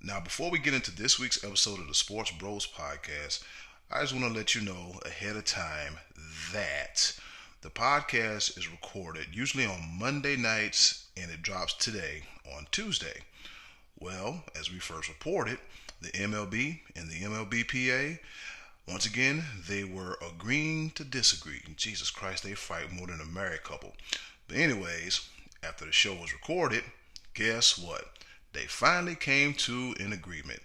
Now, before we get into this week's episode of the Sports Bros podcast, I just want to let you know ahead of time that the podcast is recorded usually on Monday nights and it drops today on Tuesday. Well, as we first reported, the MLB and the MLBPA, once again, they were agreeing to disagree. Jesus Christ, they fight more than a married couple. But anyways, after the show was recorded, guess what? They finally came to an agreement.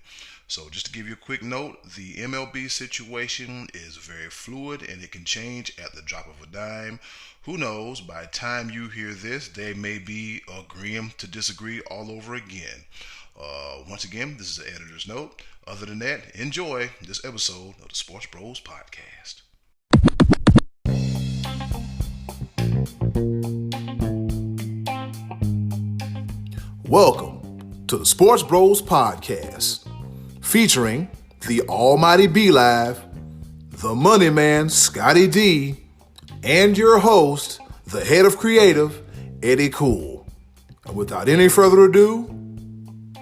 So just to give you a quick note, the MLB situation is very fluid and it can change at the drop of a dime. Who knows, by the time you hear this, they may be agreeing to disagree all over again. Once again, this is the editor's note. Other than that, enjoy this episode of the Sports Bros podcast. Welcome to the Sports Bros podcast, featuring the Almighty B Live, the Money Man Scottie D, and your host, the head of creative, Eddy Kool. And without any further ado,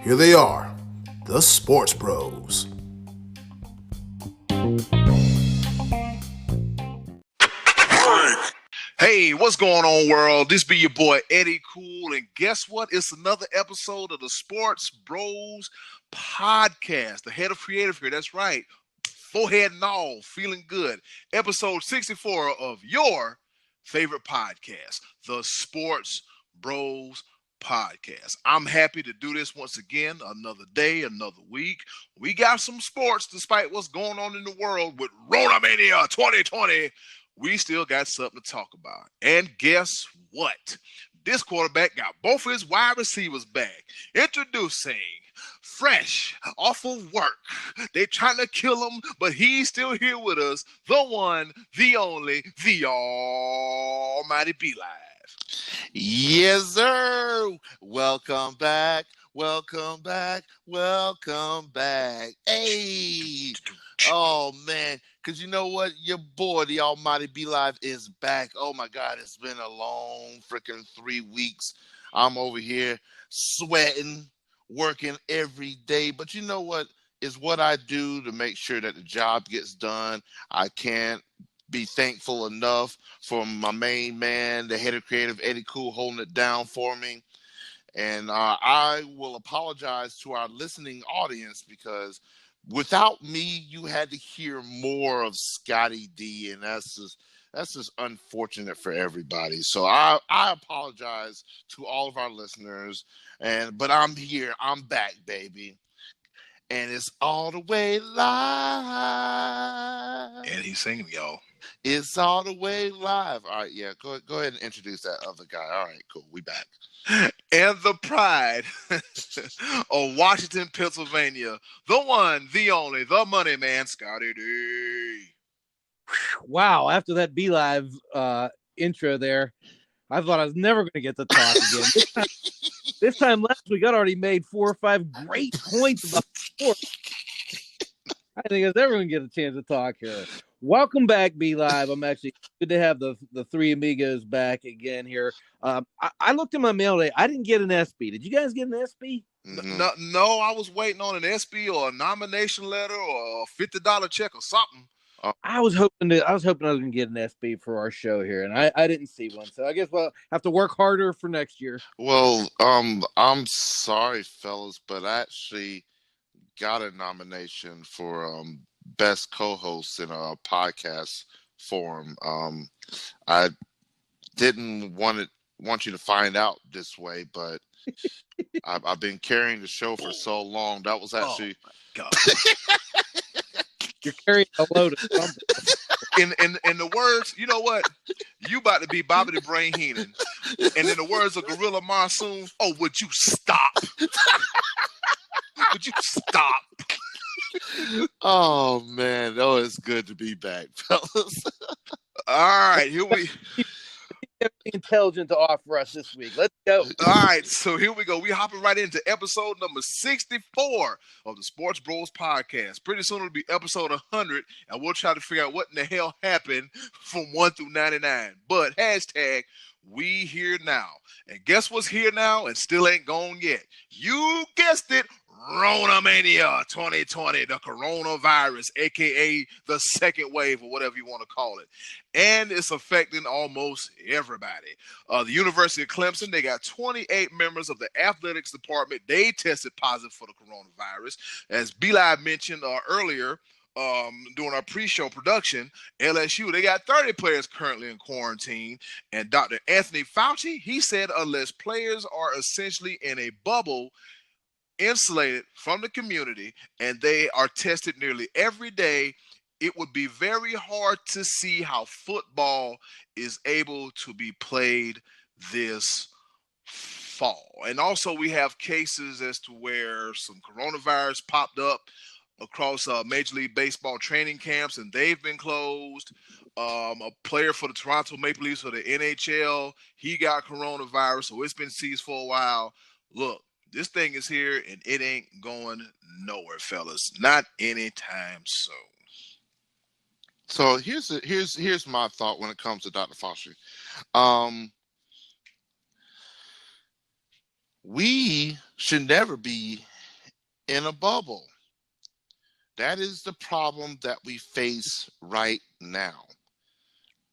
here they are, the Sports Bros. Hey, what's going on, world? This be your boy Eddy Kool, and guess what? It's another episode of the Sports Bros podcast. The head of creative here, that's right. Forehead and all, feeling good. Episode 64 of your favorite podcast, the Sports Bros podcast. I'm happy to do this once again, another day, another week. We got some sports despite what's going on in the world with Ronamania 2020. We still got something to talk about. And guess what? This quarterback got both of his wide receivers back. Introducing, fresh off of work. They trying to kill him, but he's still here with us. The one, the only, the Almighty B Live. Yes, sir. Welcome back. Welcome back. Welcome back. Hey. Oh, man. Because you know what? Your boy, the Almighty B Live, is back. Oh, my God. It's been a long freaking 3 weeks. I'm over here sweating, working every day. But you know what? Is what I do to make sure that the job gets done. I can't be thankful enough for my main man, the head of creative, Eddy Kool, holding it down for me. And I will apologize to our listening audience because without me, you had to hear more of Scottie D, and that's just unfortunate for everybody. So I apologize to all of our listeners, but I'm here, I'm back, baby, and it's all the way live. And he's singing, y'all. It's all the way live. All right, yeah, go ahead and introduce that other guy. All right, cool, we back. And the pride of Washington, Pennsylvania, the one, the only, the Money Man Scottie D. Wow, after that B Live intro there, I thought I was never going to get to talk again. This time last week, I'd already made 4 or 5 great points about sports. I think I was never going to get a chance to talk here. Welcome back, B Live. I'm actually good to have the three amigos back again here. I looked in my mail today. I didn't get an ESPY. Did you guys get an ESPY? Mm-hmm. No, I was waiting on an ESPY or a nomination letter or a $50 check or something. I was hoping I was going to get an ESPY for our show here, and I didn't see one. So I guess we'll have to work harder for next year. Well, I'm sorry, fellas, but I actually got a nomination for best co-host in a podcast forum. I didn't want you to find out this way, but I've been carrying the show for so long. That was actually you're carrying a load of something. In the words, you know what? You about to be Bobby the Brain Heenan. And in the words of Gorilla Monsoon, oh, would you stop? Would you stop? Oh, man. Oh, it's good to be back, fellas. All right, here we intelligent to offer us this week. Let's go. All right, so here we go. We hopping right into episode number 64 of the Sports Bros podcast. Pretty soon it'll be episode 100, and we'll try to figure out what in the hell happened from 1 through 99. But hashtag we here now. And guess what's here now and still ain't gone yet? You guessed it, Ronamania 2020, the coronavirus, aka the second wave or whatever you want to call it. And it's affecting almost everybody. The University of Clemson, they got 28 members of the athletics department. They tested positive for the coronavirus. As B-Live mentioned earlier, during our pre-show production, LSU, they got 30 players currently in quarantine. And Dr. Anthony Fauci, he said unless players are essentially in a bubble, insulated from the community, and they are tested nearly every day, it would be very hard to see how football is able to be played this fall. And also we have cases as to where some coronavirus popped up across Major League Baseball training camps, and they've been closed. A player for the Toronto Maple Leafs for the NHL, he got coronavirus, so it's been seized for a while. Look, this thing is here, and it ain't going nowhere, fellas. Not anytime soon. So here's my thought when it comes to Dr. Fauci. We should never be in a bubble. That is the problem that we face right now.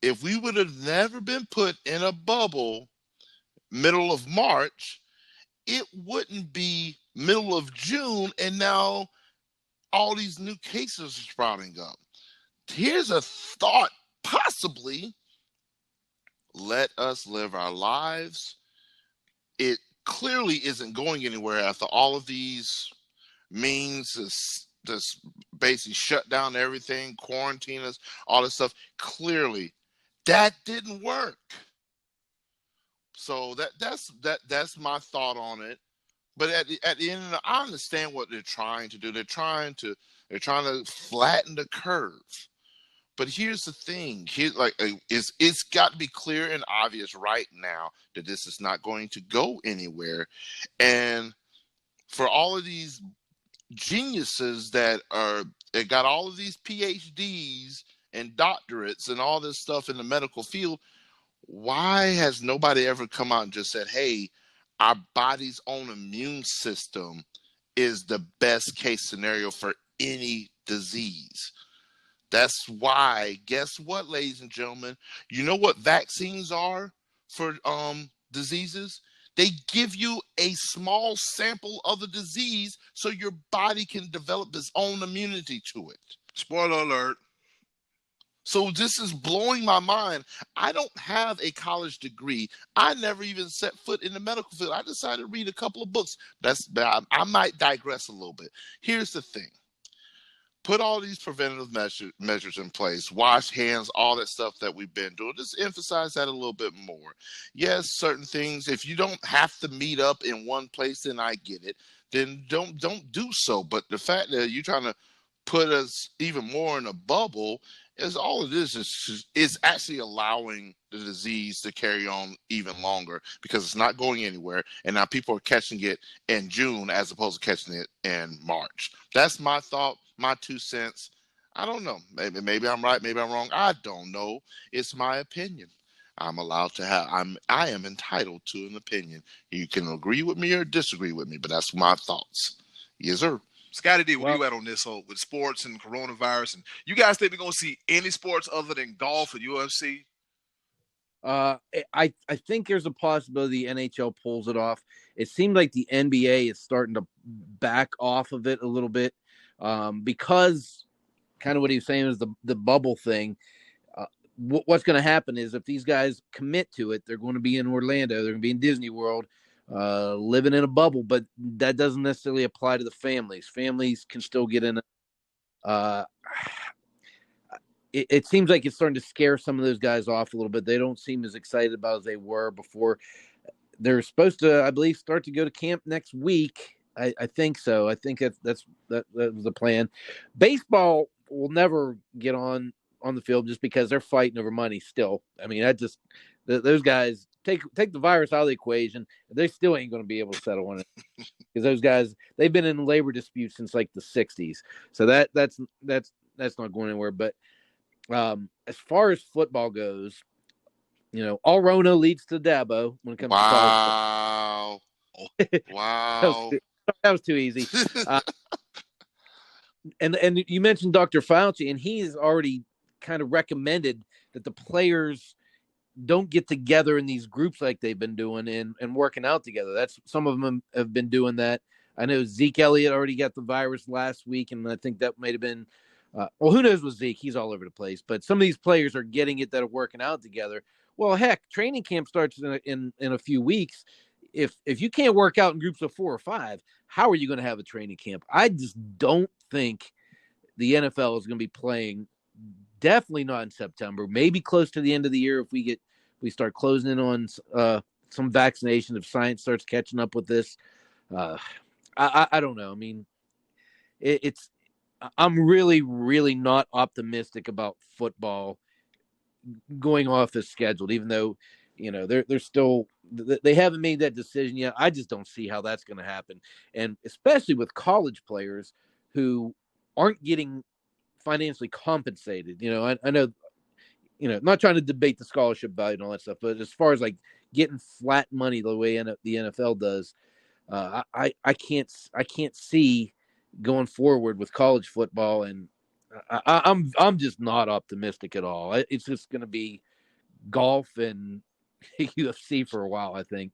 If we would have never been put in a bubble middle of March, it wouldn't be middle of June, and now all these new cases are sprouting up. Here's a thought, possibly, let us live our lives. It clearly isn't going anywhere after all of these means, this basically shut down everything, quarantine us, all this stuff. Clearly, that didn't work. So that's my thought on it. But at the end of the, I understand what they're trying to do. They're trying to flatten the curve. But here's the thing: it's got to be clear and obvious right now that this is not going to go anywhere. And for all of these geniuses that got all of these PhDs and doctorates and all this stuff in the medical field, why has nobody ever come out and just said, hey, our body's own immune system is the best case scenario for any disease? That's why, guess what, ladies and gentlemen? You know what vaccines are for diseases? They give you a small sample of the disease so your body can develop its own immunity to it. Spoiler alert. So this is blowing my mind. I don't have a college degree. I never even set foot in the medical field. I decided to read a couple of books. I might digress a little bit. Here's the thing. Put all these preventative measures in place, wash hands, all that stuff that we've been doing. Just emphasize that a little bit more. Yes, certain things, if you don't have to meet up in one place, then I get it. Then don't do so. But the fact that you're trying to put us even more in a bubble is all it is actually allowing the disease to carry on even longer because it's not going anywhere. And now people are catching it in June as opposed to catching it in March. That's my thought, my 2 cents. I don't know. Maybe I'm right. Maybe I'm wrong. I don't know. It's my opinion. I'm allowed to have, I am entitled to an opinion. You can agree with me or disagree with me, but that's my thoughts. Yes, sir. Scottie D, where you at on this whole with sports and coronavirus? And you guys think we're going to see any sports other than golf or UFC? I think there's a possibility the NHL pulls it off. It seemed like the NBA is starting to back off of it a little bit because kind of what he was saying is the bubble thing. What's going to happen is if these guys commit to it, they're going to be in Orlando, they're going to be in Disney World, living in a bubble, but that doesn't necessarily apply to the families. Families can still get in. It seems like it's starting to scare some of those guys off a little bit. They don't seem as excited about as they were before. They're supposed to, I believe, start to go to camp next week. I think so. I think that was the plan. Baseball will never get on the field just because they're fighting over money still. I mean, those guys take the virus out of the equation. They still ain't going to be able to settle on it because those guys, they've been in labor disputes since like the 60s. So that's not going anywhere. But as far as football goes, all Rona leads to Dabo when it comes to college. Wow. That That was too easy. And you mentioned Dr. Fauci, and he's already kind of recommended that the players don't get together in these groups like they've been doing and working out together. That's some of them have been doing that. I know Zeke Elliott already got the virus last week, and I think that might have been well, who knows with Zeke? He's all over the place. But some of these players are getting it that are working out together. Well, heck, training camp starts in a few weeks. If you can't work out in groups of 4 or 5, how are you going to have a training camp? I just don't think the NFL is going to be playing. Definitely not in September. Maybe close to the end of the year if we start closing in on some vaccination. If science starts catching up with this, I don't know. I mean, I'm really, really not optimistic about football going off as scheduled, even though, they're still, they haven't made that decision yet. I just don't see how that's going to happen. And especially with college players who aren't getting financially compensated. I know, not trying to debate the scholarship value and all that stuff, but as far as like getting flat money the way the NFL does, I can't see going forward with college football, and I'm just not optimistic at all. It's just going to be golf and UFC for a while, I think.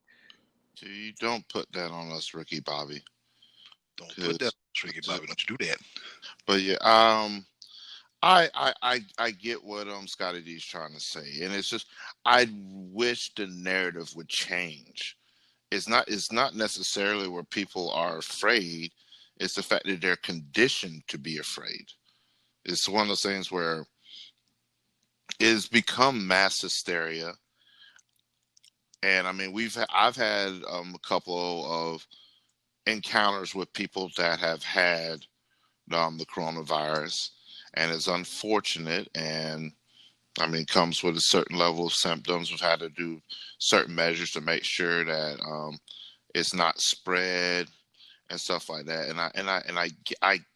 You don't put that on us, Ricky Bobby. Don't put that on us, Ricky Bobby. Don't you do that. But yeah, I get what Scottie D's trying to say, and it's just I wish the narrative would change. It's not necessarily where people are afraid. It's the fact that they're conditioned to be afraid. It's one of those things where it's become mass hysteria. And I mean, I've had a couple of encounters with people that have had the coronavirus, and it's unfortunate. And I mean, comes with a certain level of symptoms. We've had to do certain measures to make sure that it's not spread and stuff like that. And I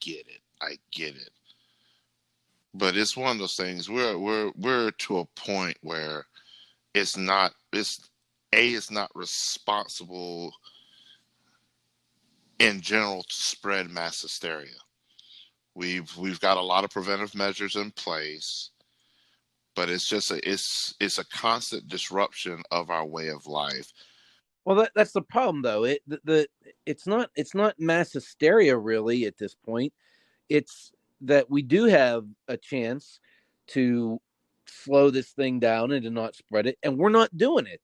get it. I get it. But it's one of those things. We're to a point where it's not responsible in general to spread mass hysteria. We've got a lot of preventive measures in place, but it's just it's a constant disruption of our way of life. Well, that's the problem, though. It's not mass hysteria really at this point. It's that we do have a chance to slow this thing down and to not spread it, and we're not doing it.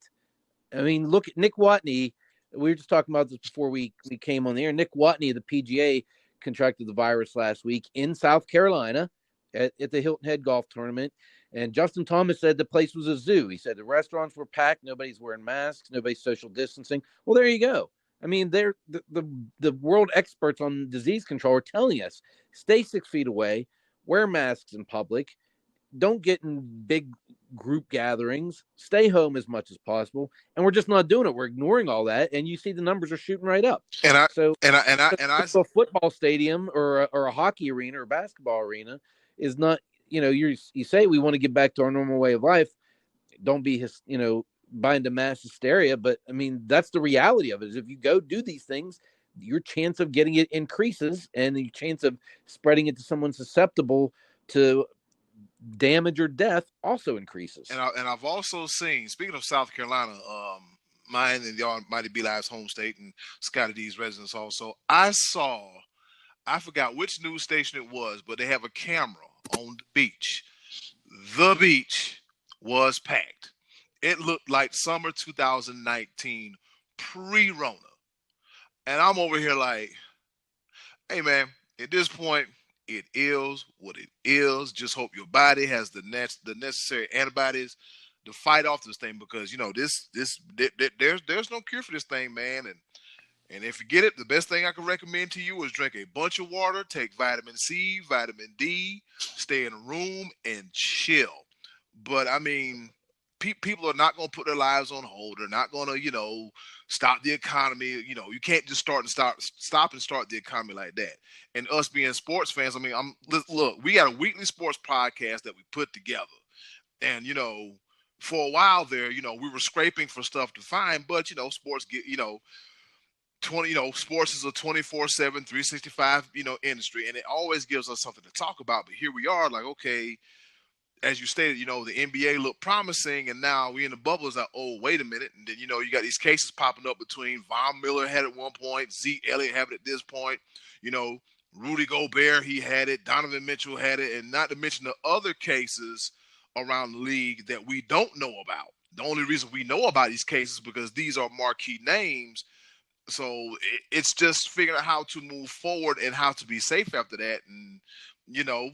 I mean, look at Nick Watney. We were just talking about this before we came on the air. Nick Watney of the PGA contracted the virus last week in South Carolina at the Hilton Head Golf Tournament. And Justin Thomas said the place was a zoo. He said the restaurants were packed. Nobody's wearing masks. Nobody's social distancing. Well, there you go. I mean, they're the world experts on disease control are telling us, stay 6 feet away, wear masks in public, don't get in big group gatherings, stay home as much as possible. And we're just not doing it. We're ignoring all that. And you see the numbers are shooting right up. A football stadium or a hockey arena or a basketball arena is not, you say we want to get back to our normal way of life. Don't be buying to mass hysteria. But I mean, that's the reality of it, is if you go do these things, your chance of getting it increases, and the chance of spreading it to someone susceptible to damage or death also increases. And I've also seen, speaking of South Carolina, mine and y'all Mighty Be Live's home state and Scottie D's residence also, I forgot which news station it was, but they have a camera on the beach. The beach was packed. It looked like summer 2019 pre-Rona. And I'm over here like, hey man, at this point, it is what it is. Just hope your body has the necessary antibodies to fight off this thing, because there's no cure for this thing, man. And if you get it, the best thing I can recommend to you is drink a bunch of water, take vitamin C, vitamin D, stay in a room and chill. But I mean, people are not going to put their lives on hold. They're not going to, stop the economy. You can't just stop and start the economy like that. And us being sports fans, I mean, look, we got a weekly sports podcast that we put together. And, for a while there, we were scraping for stuff to find, but, sports get, sports is a 24/7, 365, industry, and it always gives us something to talk about. But here we are, like, okay, as you stated, the NBA looked promising, and now we in the bubble. Is like, oh, wait a minute, and then you got these cases popping up between Von Miller had it at one point, Zeke Elliott had it at this point, Rudy Gobert he had it, Donovan Mitchell had it, and not to mention the other cases around the league that we don't know about. The only reason we know about these cases because these are marquee names. So it's just figuring out how to move forward and how to be safe after that. And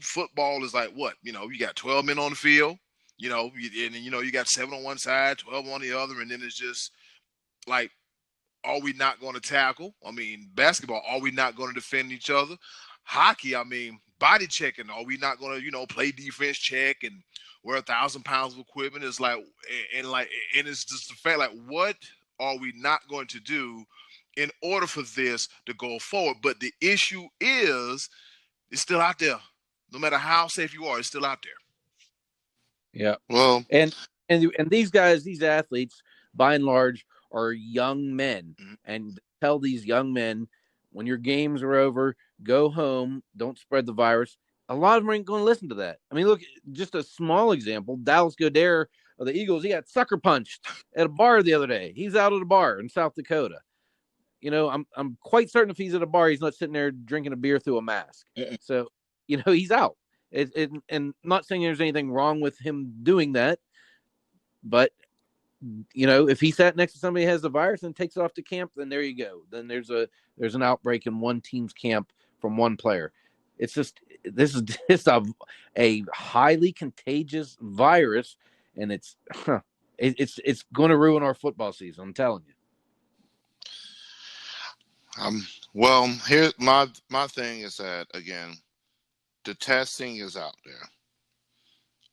football is like what? You got 12 men on the field, and you got 7 on one side, 12 on the other, and then it's just like, are we not going to tackle? I mean, basketball, are we not going to defend each other? Hockey, I mean, body checking, are we not going to, play defense check and wear 1,000 pounds of equipment? It's like, and it's just the fact, like, what are we not going to do in order for this to go forward? But the issue is, it's still out there. No matter how safe you are, it's still out there. Yeah. Well, and these guys, these athletes, by and large, are young men. Mm-hmm. And tell these young men, when your games are over, go home, don't spread the virus. A lot of them ain't going to listen to that. I mean, look, just a small example, Dallas Goedert of the Eagles, he got sucker punched at a bar the other day. He's out at a bar in South Dakota. I'm quite certain if he's at a bar, he's not sitting there drinking a beer through a mask. Mm-mm. So, he's out. And not saying there's anything wrong with him doing that, but if he sat next to somebody who has the virus and takes it off to camp, then there you go. Then there's an outbreak in one team's camp from one player. It's just a highly contagious virus, and it's going to ruin our football season. I'm telling you. Well, here my thing is that, again, the testing is out there.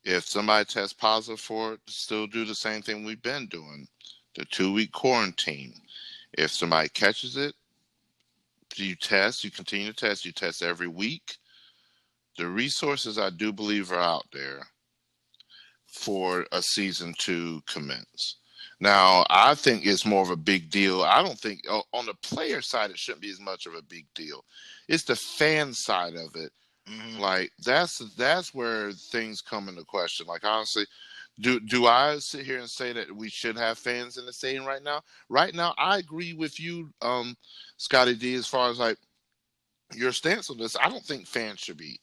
If somebody tests positive for it, still do the same thing we've been doing, the 2-week quarantine. If somebody catches it, you test, you continue to test, you test every week. The resources, I do believe, are out there for a season to commence. Now, I think it's more of a big deal. I don't think on the player side, it shouldn't be as much of a big deal. It's the fan side of it. Mm-hmm. Like, that's where things come into question. Like, honestly, do I sit here and say that we should have fans in the stadium right now? Right now, I agree with you, Scottie D, as far as like your stance on this. I don't think fans should be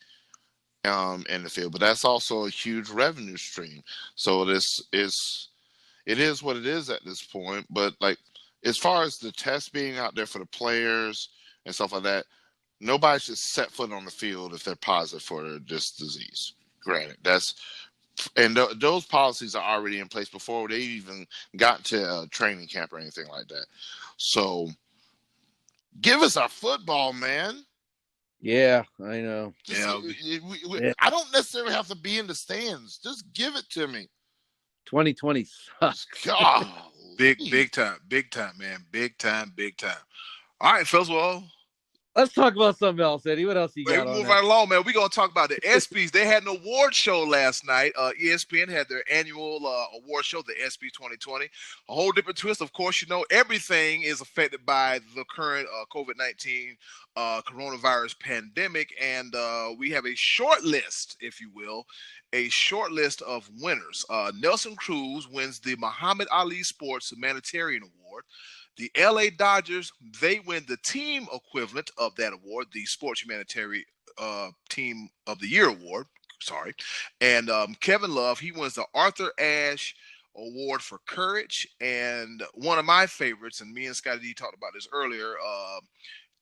in the field, but that's also a huge revenue stream. So it is what it is at this point. But like, as far as the test being out there for the players and stuff like that, nobody should set foot on the field if they're positive for this disease. Granted, those policies are already in place before they even got to training camp or anything like that. So give us our football, man. Yeah, I know. I don't necessarily have to be in the stands. Just give it to me. 2020 sucks. God, big time, man. Big time. All right, fellas, well, let's talk about something else, Eddie. What else you got? Move right along, man. We're going to talk about the ESPYs. They had an award show last night. ESPN had their annual award show, the ESPYs 2020. A whole different twist. Of course, everything is affected by the current COVID-19 coronavirus pandemic. And we have a short list, if you will, of winners. Nelson Cruz wins the Muhammad Ali Sports Humanitarian Award. The LA Dodgers, they win the team equivalent of that award, the Sports Humanitarian Team of the Year Award. Sorry. And Kevin Love, he wins the Arthur Ashe Award for Courage. And one of my favorites, and me and Scottie D talked about this earlier,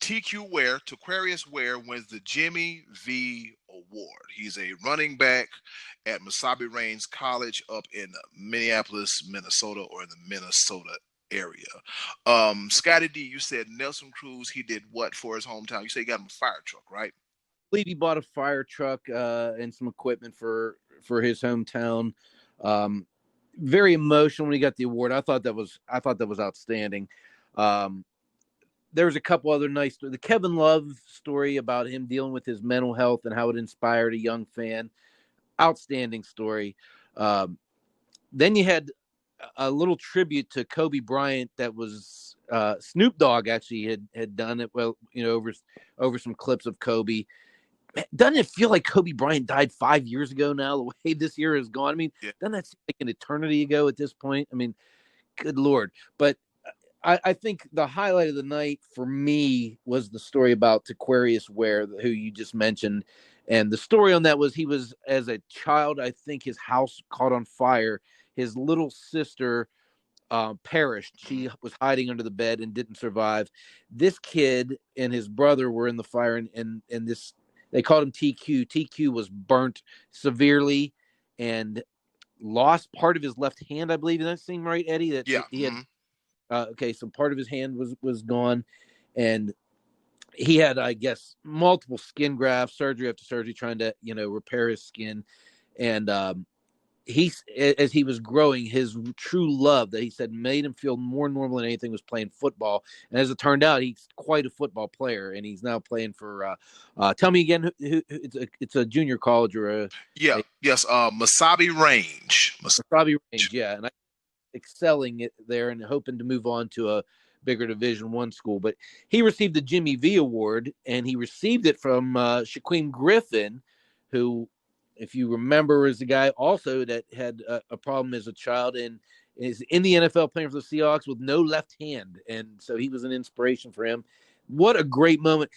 Taquarius Ware wins the Jimmy V Award. He's a running back at Mesabi Rains College up in Minneapolis, Minnesota, or in the Minnesota area. Scottie D, you said Nelson Cruz, he did what for his hometown? You said he got him a fire truck, right? I believe he bought a fire truck and some equipment for his hometown. Very emotional when he got the award. I thought that was outstanding. There's a couple other nice stories. The Kevin Love story about him dealing with his mental health and how it inspired a young fan. Outstanding story. Then you had a little tribute to Kobe Bryant that was Snoop Dogg actually had done it. Well, over some clips of Kobe. Doesn't it feel like Kobe Bryant died 5 years ago now? The way this year has gone. I mean, Yeah. doesn't that seem like an eternity ago at this point? I mean, good Lord. But I think the highlight of the night for me was the story about Taquarius Ware, who you just mentioned. And the story on that was he was, as a child, I think his house caught on fire. His little sister perished. She was hiding under the bed and didn't survive. This kid and his brother were in the fire, and this, they called him TQ. TQ was burnt severely and lost part of his left hand, I believe. Does that seem right, Eddie? That Yeah. he had okay, so part of his hand was gone, and he had, I guess, multiple skin grafts, surgery after surgery, trying to repair his skin. And as he was growing, his true love that he said made him feel more normal than anything was playing football. And as it turned out, he's quite a football player, and he's now playing for. Tell me again, who it's a junior college or a Masabi Range. Robbie Range, yeah, and excelling it there and hoping to move on to a bigger Division I school. But he received the Jimmy V Award, and he received it from Shaquem Griffin, who, if you remember, is the guy also that had a problem as a child and is in the NFL playing for the Seahawks with no left hand. And so he was an inspiration for him. What a great moment.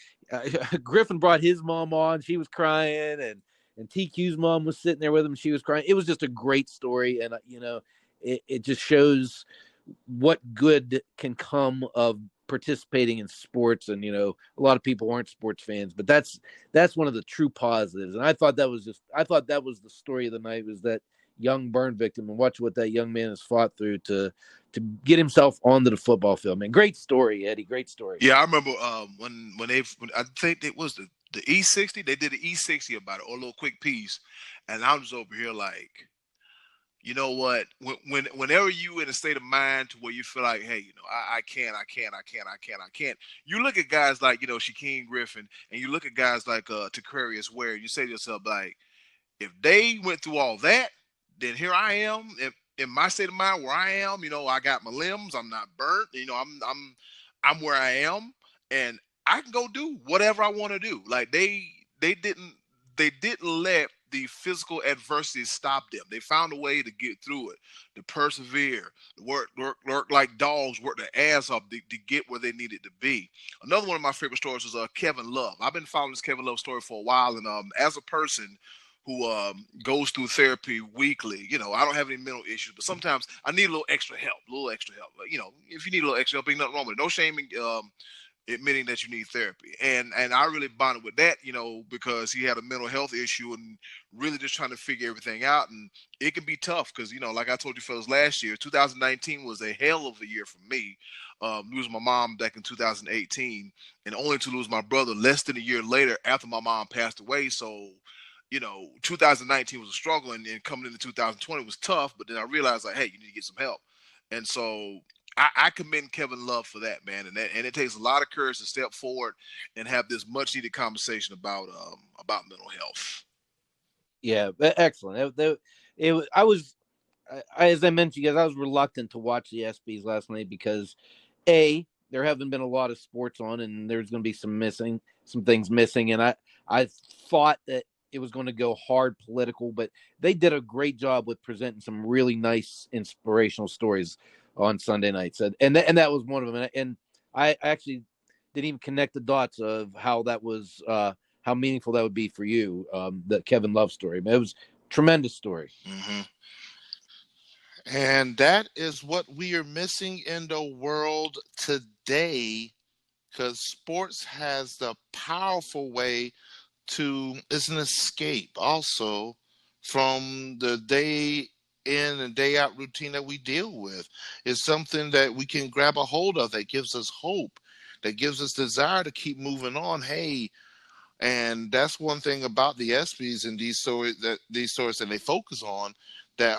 Griffin brought his mom on. She was crying, and TQ's mom was sitting there with him. She was crying. It was just a great story. And, it just shows what good can come of participating in sports. And a lot of people aren't sports fans, but that's one of the true positives. And I thought that was the story of the night, was that young burn victim, and watch what that young man has fought through to get himself onto the football field. Man, great story, Eddie. Great story. Yeah, I remember when I think it was the E60, they did an E60 about it, or a little quick piece, and I was over here like, you know what? Whenever you in a state of mind to where you feel like, hey, I can't. You look at guys like Shaquem Griffin, and you look at guys like Taquarius Ware. You say to yourself like, if they went through all that, then here I am in my state of mind where I am. I got my limbs. I'm not burnt. I'm where I am, and I can go do whatever I want to do. Like they didn't let the physical adversity stop them. They found a way to get through it, to persevere, work like dogs, work their ass off to get where they needed to be. Another one of my favorite stories was Kevin Love. I've been following this Kevin Love story for a while, and as a person who goes through therapy weekly, I don't have any mental issues, but sometimes I need a little extra help. If you need a little extra help, ain't nothing wrong with it. No shame in admitting that you need therapy. And I really bonded with that, because he had a mental health issue and really just trying to figure everything out. And it can be tough because, like I told you fellas last year, 2019 was a hell of a year for me. Losing my mom back in 2018, and only to lose my brother less than a year later after my mom passed away. So, 2019 was a struggle, and coming into 2020 was tough. But then I realized, like, hey, you need to get some help. And so I commend Kevin Love for that, man. And it takes a lot of courage to step forward and have this much needed conversation about mental health. Yeah, excellent. As I mentioned, guys, I was reluctant to watch the ESPYs last night because there haven't been a lot of sports on, and there's going to be some things missing. And I thought that it was going to go hard political, but they did a great job with presenting some really nice inspirational stories on Sunday nights. And that was one of them. And I actually didn't even connect the dots of how that was, how meaningful that would be for you. The Kevin Love story, it was a tremendous story. Mm-hmm. And that is what we are missing in the world today, because sports has the powerful way it's an escape also from the day in and day out routine that we deal with. It's something that we can grab a hold of that gives us hope, that gives us desire to keep moving on. Hey, and that's one thing about the ESPYs and these stories that they focus on, that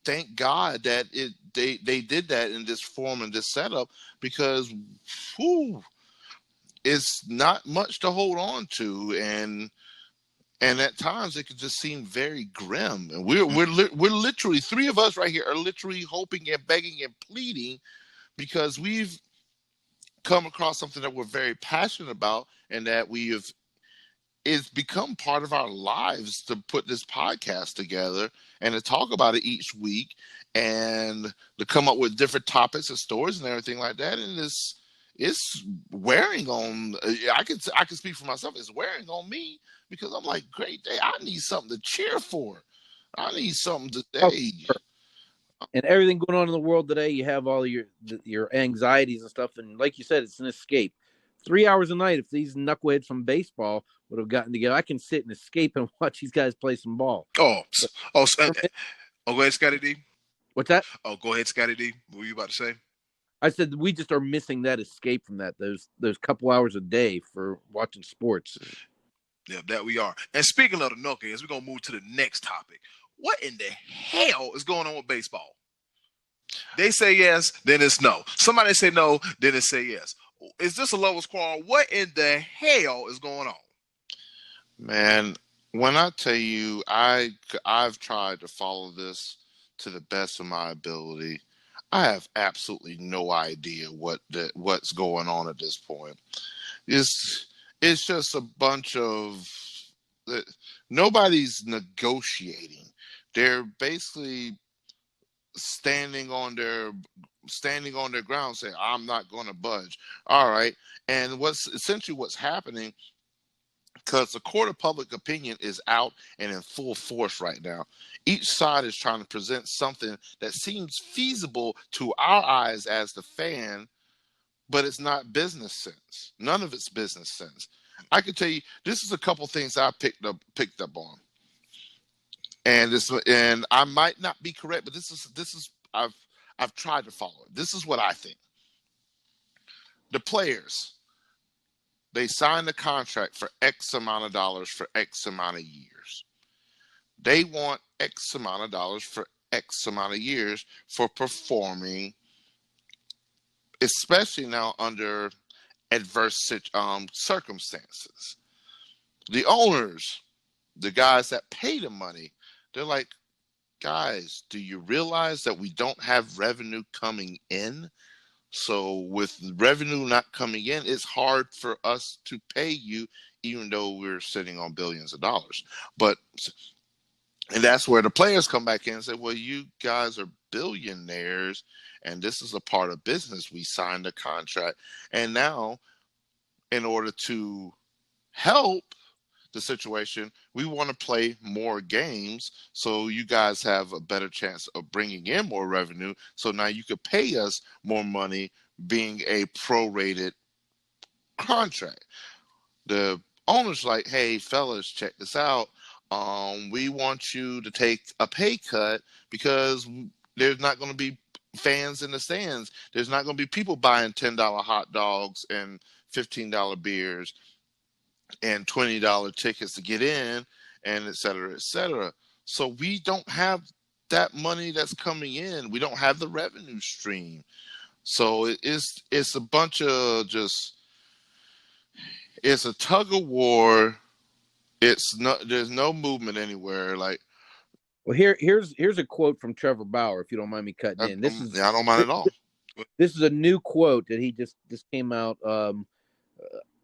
thank God that they did that in this form and this setup, because it's not much to hold on to. And And at times it could just seem very grim. And we're literally, three of us right here are literally hoping and begging and pleading because we've come across something that we're very passionate about and that we have it's become part of our lives to put this podcast together and to talk about it each week and to come up with different topics and stories and everything like that. And it's wearing on. I can speak for myself. It's wearing on me because I'm like, great day. I need something to cheer for. I need something today. And everything going on in the world today, you have all your anxieties and stuff. And like you said, it's an escape. 3 hours a night, if these knuckleheads from baseball would have gotten together, I can sit and escape and watch these guys play some ball. Go ahead, Scottie D. What's that? Oh, go ahead, Scottie D. What were you about to say? I said we just are missing that escape from that, those couple hours a day for watching sports. Yeah, that we are. And speaking of the knuckleheads, we're going to move to the next topic. What in the hell is going on with baseball? They say yes, then it's no. Somebody say no, then it say yes. Is this a lowest quarrel? What in the hell is going on? Man, when I tell you, I've tried to follow this to the best of my ability. I have absolutely no idea what's going on at this point. It's just a bunch of nobody's negotiating. They're basically standing on their ground saying, I'm not going to budge. All right. And what's happening, because the court of public opinion is out and in full force right now. Each side is trying to present something that seems feasible to our eyes as the fan, but it's not business sense. None of it's business sense. I can tell you, this is a couple things I picked up on. And I might not be correct, but this is I've tried to follow it. This is what I think. The players, they signed a contract for X amount of dollars for X amount of years. They want X amount of dollars for X amount of years for performing, especially now under adverse circumstances. The owners, the guys that pay the money, they're like, guys, do you realize that we don't have revenue coming in? So with revenue not coming in, it's hard for us to pay you, even though we're sitting on billions of dollars. And that's where the players come back in and say, well, you guys are billionaires, and this is a part of business. We signed a contract. And now, in order to help the situation, we want to play more games so you guys have a better chance of bringing in more revenue. So now you could pay us more money being a prorated contract. The owner's like, hey, fellas, check this out. We want you to take a pay cut because there's not going to be fans in the stands. There's not going to be people buying $10 hot dogs and $15 beers and $20 tickets to get in, and et cetera, et cetera. So we don't have that money that's coming in. We don't have the revenue stream. So it's a bunch of it's a tug of war. There's no movement anywhere. Like, well, here's a quote from Trevor Bauer, if you don't mind me cutting in. I don't mind at all. This is a new quote that he just came out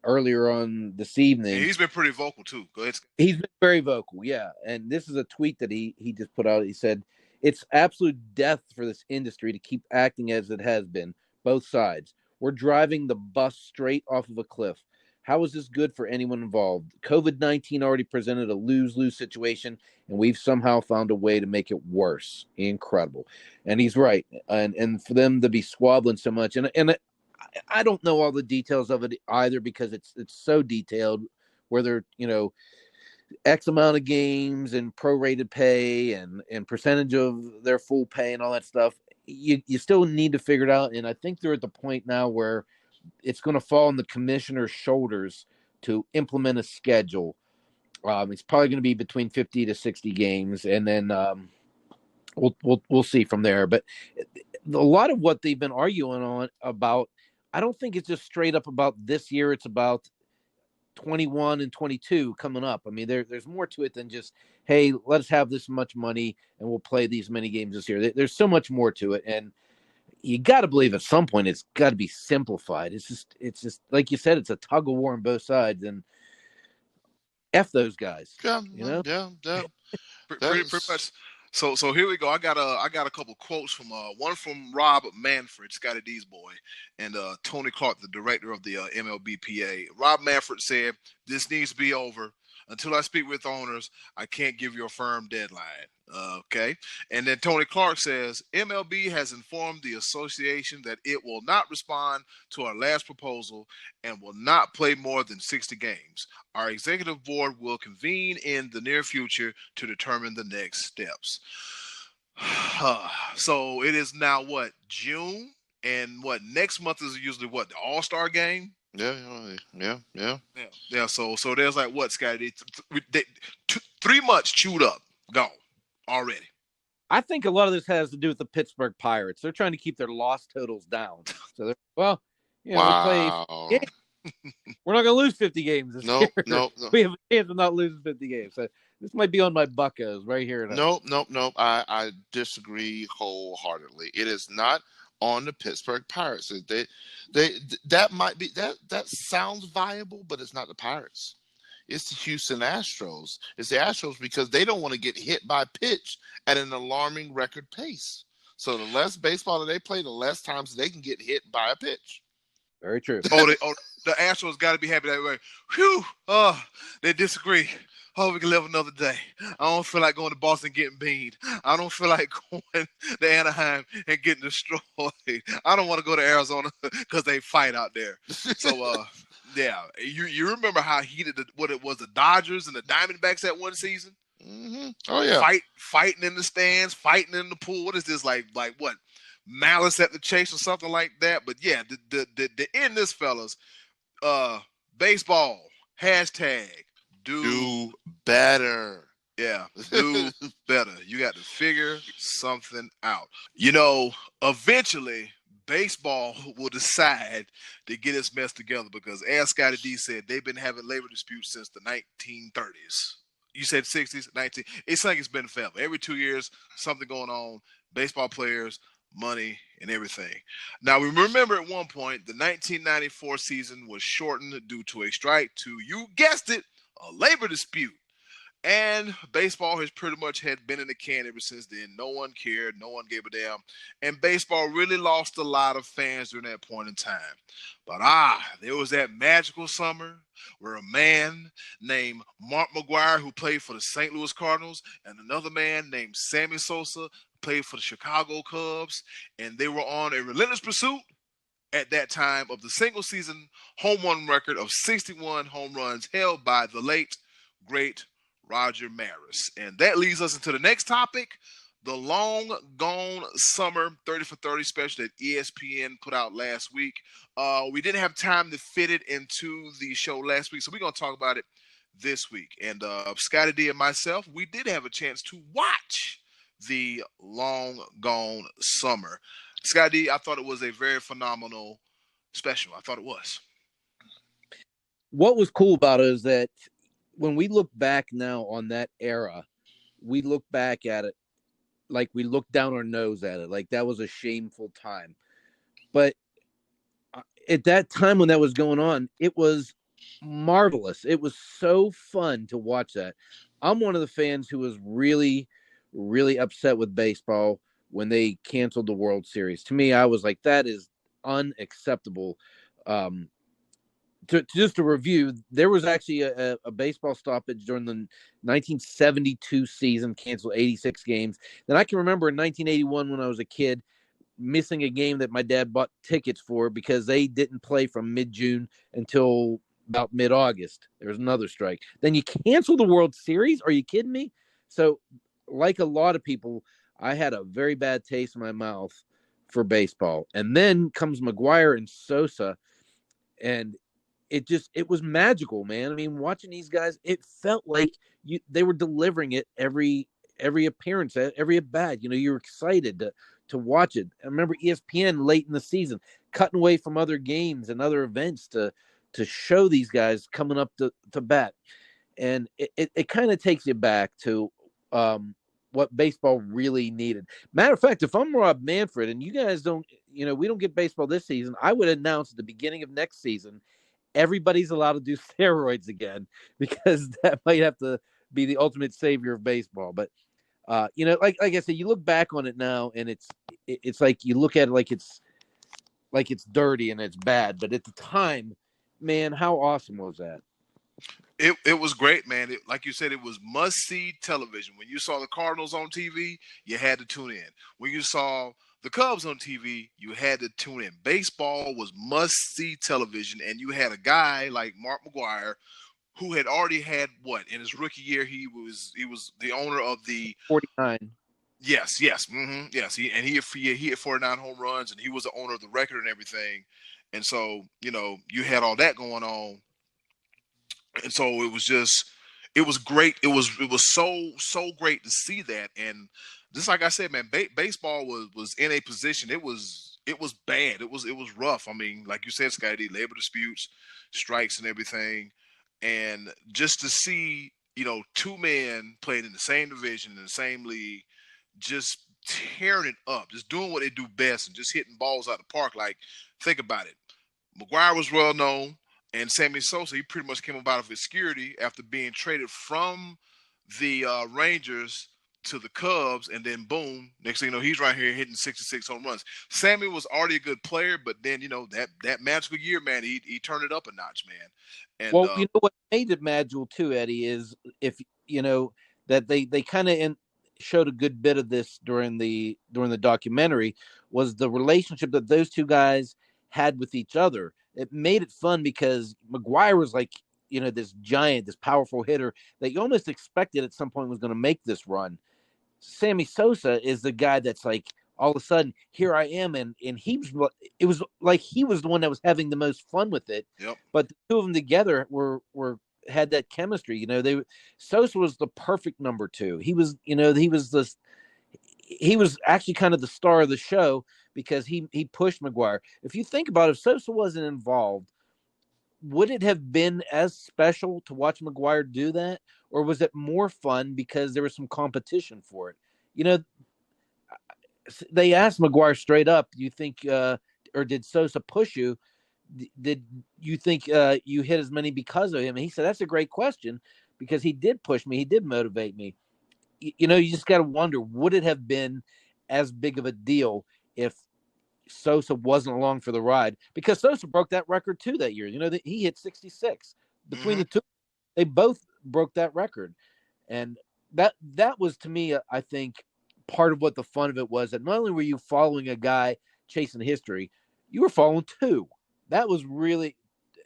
earlier on this evening. And he's been pretty vocal too. Go ahead. He's been very vocal, yeah. And this is a tweet that he just put out. He said, "It's absolute death for this industry to keep acting as it has been, both sides. We're driving the bus straight off of a cliff. How is this good for anyone involved? COVID-19 already presented a lose-lose situation, and we've somehow found a way to make it worse." Incredible. And he's right. And for them to be squabbling so much, and I don't know all the details of it either, because it's so detailed, where they're, X amount of games and prorated pay and percentage of their full pay and all that stuff. You still need to figure it out. And I think they're at the point now where it's going to fall on the commissioner's shoulders to implement a schedule. It's probably going to be between 50 to 60 games. And then we'll see from there. But a lot of what they've been arguing on about, I don't think it's just straight up about this year. It's about 21 and 22 coming up. I mean, there's more to it than just, hey, let's have this much money and we'll play these many games this year. There's so much more to it, and you got to believe at some point it's got to be simplified. It's just like you said, it's a tug of war on both sides, and F those guys. Yeah, you know? yeah. Pretty much. So here we go. I got a couple quotes from one from Rob Manfred, Scottie D's boy, and Tony Clark, the director of the MLBPA. Rob Manfred said, "This needs to be over. Until I speak with owners, I can't give you a firm deadline." Okay. And then Tony Clark says, MLB has informed the association that it will not respond to our last proposal and will not play more than 60 games. Our executive board will convene in the near future to determine the next steps. So it is now what, June? And what, next month is usually what, the All-Star game? Yeah. So there's like what, Scottie? 3 months chewed up, gone already. I think a lot of this has to do with the Pittsburgh Pirates. They're trying to keep their loss totals down. So we play. We're not going to lose 50 games this year. No. We have a chance of not losing 50 games. So this might be on my Buccos right here. No. I disagree wholeheartedly. It is not on the Pittsburgh Pirates. That might be that sounds viable, but it's not the Pirates. It's the Houston Astros. It's the Astros because they don't want to get hit by pitch at an alarming record pace. So the less baseball that they play, the less times they can get hit by a pitch. Very true. The Astros got to be happy that way. Whew. They disagree. We can live another day. I don't feel like going to Boston and getting beaned. I don't feel like going to Anaheim and getting destroyed. I don't want to go to Arizona because they fight out there. So, yeah. You remember how heated what it was, the Dodgers and the Diamondbacks that one season? Mm-hmm. Oh, yeah. Fighting in the stands, fighting in the pool. What is this, like what? Malice at the Chase or something like that? But, yeah, the end this, fellas, baseball, hashtag, do better. Yeah, do better. You got to figure something out. Eventually, baseball will decide to get its mess together because, as Scottie D said, they've been having labor disputes since the 1930s. You said 60s, 19. It's like it's been forever. Every 2 years, something going on. Baseball players, money, and everything. Now, we remember at one point, the 1994 season was shortened due to a strike to, you guessed it, a labor dispute. And baseball has pretty much had been in the can ever since then. No one cared. No one gave a damn. And baseball really lost a lot of fans during that point in time. But there was that magical summer where a man named Mark McGwire, who played for the St. Louis Cardinals, and another man named Sammy Sosa, played for the Chicago Cubs, and they were on a relentless pursuit at that time of the single-season home run record of 61 home runs held by the late, great Roger Maris. And that leads us into the next topic, the long gone summer 30 for 30 special that ESPN put out last week. We didn't have time to fit it into the show last week, so we're going to talk about it this week. And Scottie D and myself, we did have a chance to watch the long gone summer. Scottie D, I thought it was a very phenomenal special. I thought it was. What was cool about it is that when we look back now on that era, we look back at it like we look down our nose at it. Like that was a shameful time. But at that time when that was going on, it was marvelous. It was so fun to watch that. I'm one of the fans who was really, really upset with baseball when they canceled the World Series. To me, I was like, that is unacceptable. Just to review, there was actually a baseball stoppage during the 1972 season, canceled 86 games. Then I can remember in 1981 when I was a kid, missing a game that my dad bought tickets for because they didn't play from mid-June until about mid-August. There was another strike. Then you cancel the World Series? Are you kidding me? So, like a lot of people, I had a very bad taste in my mouth for baseball. And then comes McGwire and Sosa, and it was magical, man. I mean, watching these guys, it felt like they were delivering it every appearance, every at bat. You were excited to watch it. I remember ESPN late in the season cutting away from other games and other events to to show these guys coming up to bat. And it kind of takes you back to what baseball really needed. Matter of fact, if I'm Rob Manfred and you guys don't, we don't get baseball this season, I would announce at the beginning of next season, everybody's allowed to do steroids again, because that might have to be the ultimate savior of baseball. But like I said, you look back on it now, and it's like you look at it like it's dirty and it's bad. But at the time, man, how awesome was that? It was great, man. Like you said, it was must-see television. When you saw the Cardinals on TV, you had to tune in. When you saw the Cubs on TV, you had to tune in. Baseball was must-see television, and you had a guy like Mark McGwire, who had already had in his rookie year, he was the owner of the 49. Yes. He hit 49 home runs, and he was the owner of the record and everything. And so, you had all that going on. And so it was great. It was so great to see that. And just like I said, man, baseball was in a position. It was bad. It was rough. I mean, like you said, Scottie, labor disputes, strikes, and everything. And just to see, two men playing in the same division, in the same league, just tearing it up, just doing what they do best, and just hitting balls out the park. Like, think about it. McGwire was well known. And Sammy Sosa, he pretty much came about of obscurity after being traded from the Rangers to the Cubs, and then boom, next thing you know, he's right here hitting 66 home runs. Sammy was already a good player, but then that magical year, man, he turned it up a notch, man. And well, what made it magical too, Eddie, is if that they kind of showed a good bit of this during the documentary, was the relationship that those two guys had with each other. It made it fun because McGwire was like, this giant, this powerful hitter that you almost expected at some point was going to make this run. Sammy Sosa is the guy that's like, all of a sudden, here I am. And it was like he was the one that was having the most fun with it. Yep. But the two of them together had that chemistry. Sosa was the perfect number two. He was actually kind of the star of the show, because he pushed McGwire. If you think about it, if Sosa wasn't involved, would it have been as special to watch McGwire do that? Or was it more fun because there was some competition for it? They asked McGwire straight up, do you think, or did Sosa push you? Did you think you hit as many because of him? And he said, that's a great question, because he did push me. He did motivate me. You just got to wonder, would it have been as big of a deal if Sosa wasn't along for the ride? Because Sosa broke that record too that year. He hit 66. Between the two, they both broke that record. And that was, to me, I think, part of what the fun of it was, that not only were you following a guy chasing history, you were following two. That was really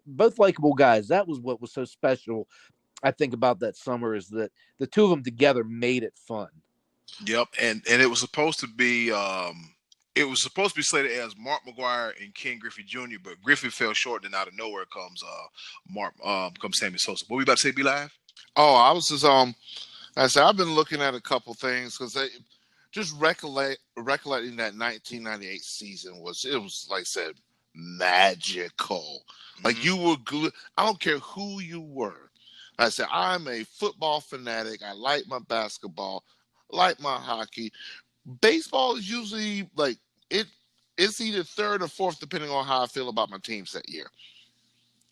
both likable guys. That was what was so special, I think, about that summer, is that the two of them together made it fun. Yep, and it was supposed to be slated as Mark McGwire and Ken Griffey Jr., but Griffey fell short, and out of nowhere comes comes Sammy Sosa. What were we about to say, Be Live? Oh, I was just I said I've been looking at a couple things, because they just recollecting that 1998 season was like I said, magical. Like, you were good. I don't care who you were. I said, I'm a football fanatic. I like my basketball, like my hockey. Baseball is usually like it's either third or fourth, depending on how I feel about my teams that year.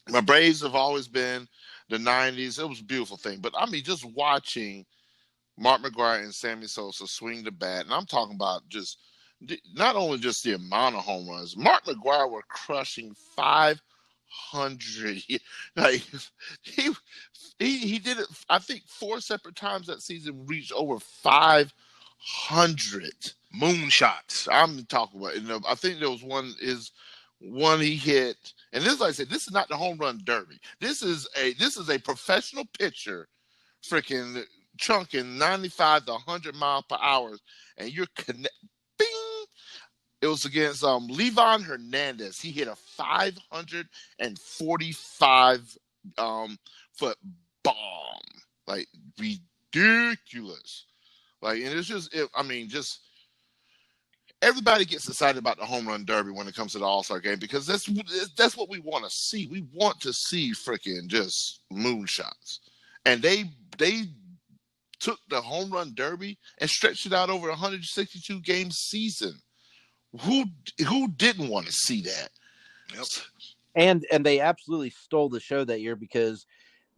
My Braves have always been the 90s. It was a beautiful thing. But I mean, just watching Mark McGwire and Sammy Sosa swing the bat, and I'm talking about just not only just the amount of home runs. Mark McGwire were crushing 500. Like, he did it, I think, 4 separate times that season, reached over 500 moonshots. I'm talking about. I think there was one he hit, and this, like I said, this is not the home run derby. This is a professional pitcher, freaking chunking 95 to 100 miles per hour, and you're bing. It was against Levon Hernandez. He hit a 545 foot bomb, like ridiculous. Like, and it's just, everybody gets excited about the home run derby when it comes to the All-Star game because that's what we want to see. We want to see freaking just moonshots. And they took the home run derby and stretched it out over a 162 game season. Who didn't want to see that? Yep. And they absolutely stole the show that year because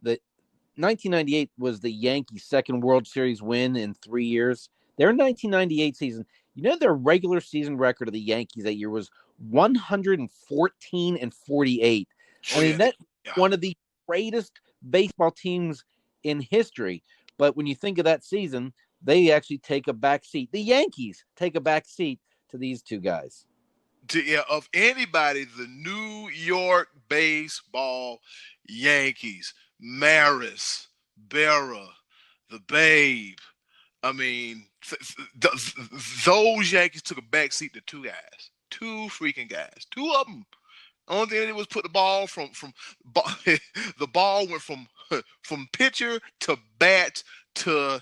the 1998 was the Yankees' second World Series win in 3 years. Their 1998 season, their regular season record of the Yankees that year was 114-48. I mean, that's one of the greatest baseball teams in history. But when you think of that season, they actually take a back seat. The Yankees take a back seat to these two guys. Of anybody, the New York baseball Yankees, Maris, Berra, the Babe. I mean, those Yankees took a backseat to two guys, two freaking guys, two of them. Only thing they did was put the ball the ball went from pitcher to bat to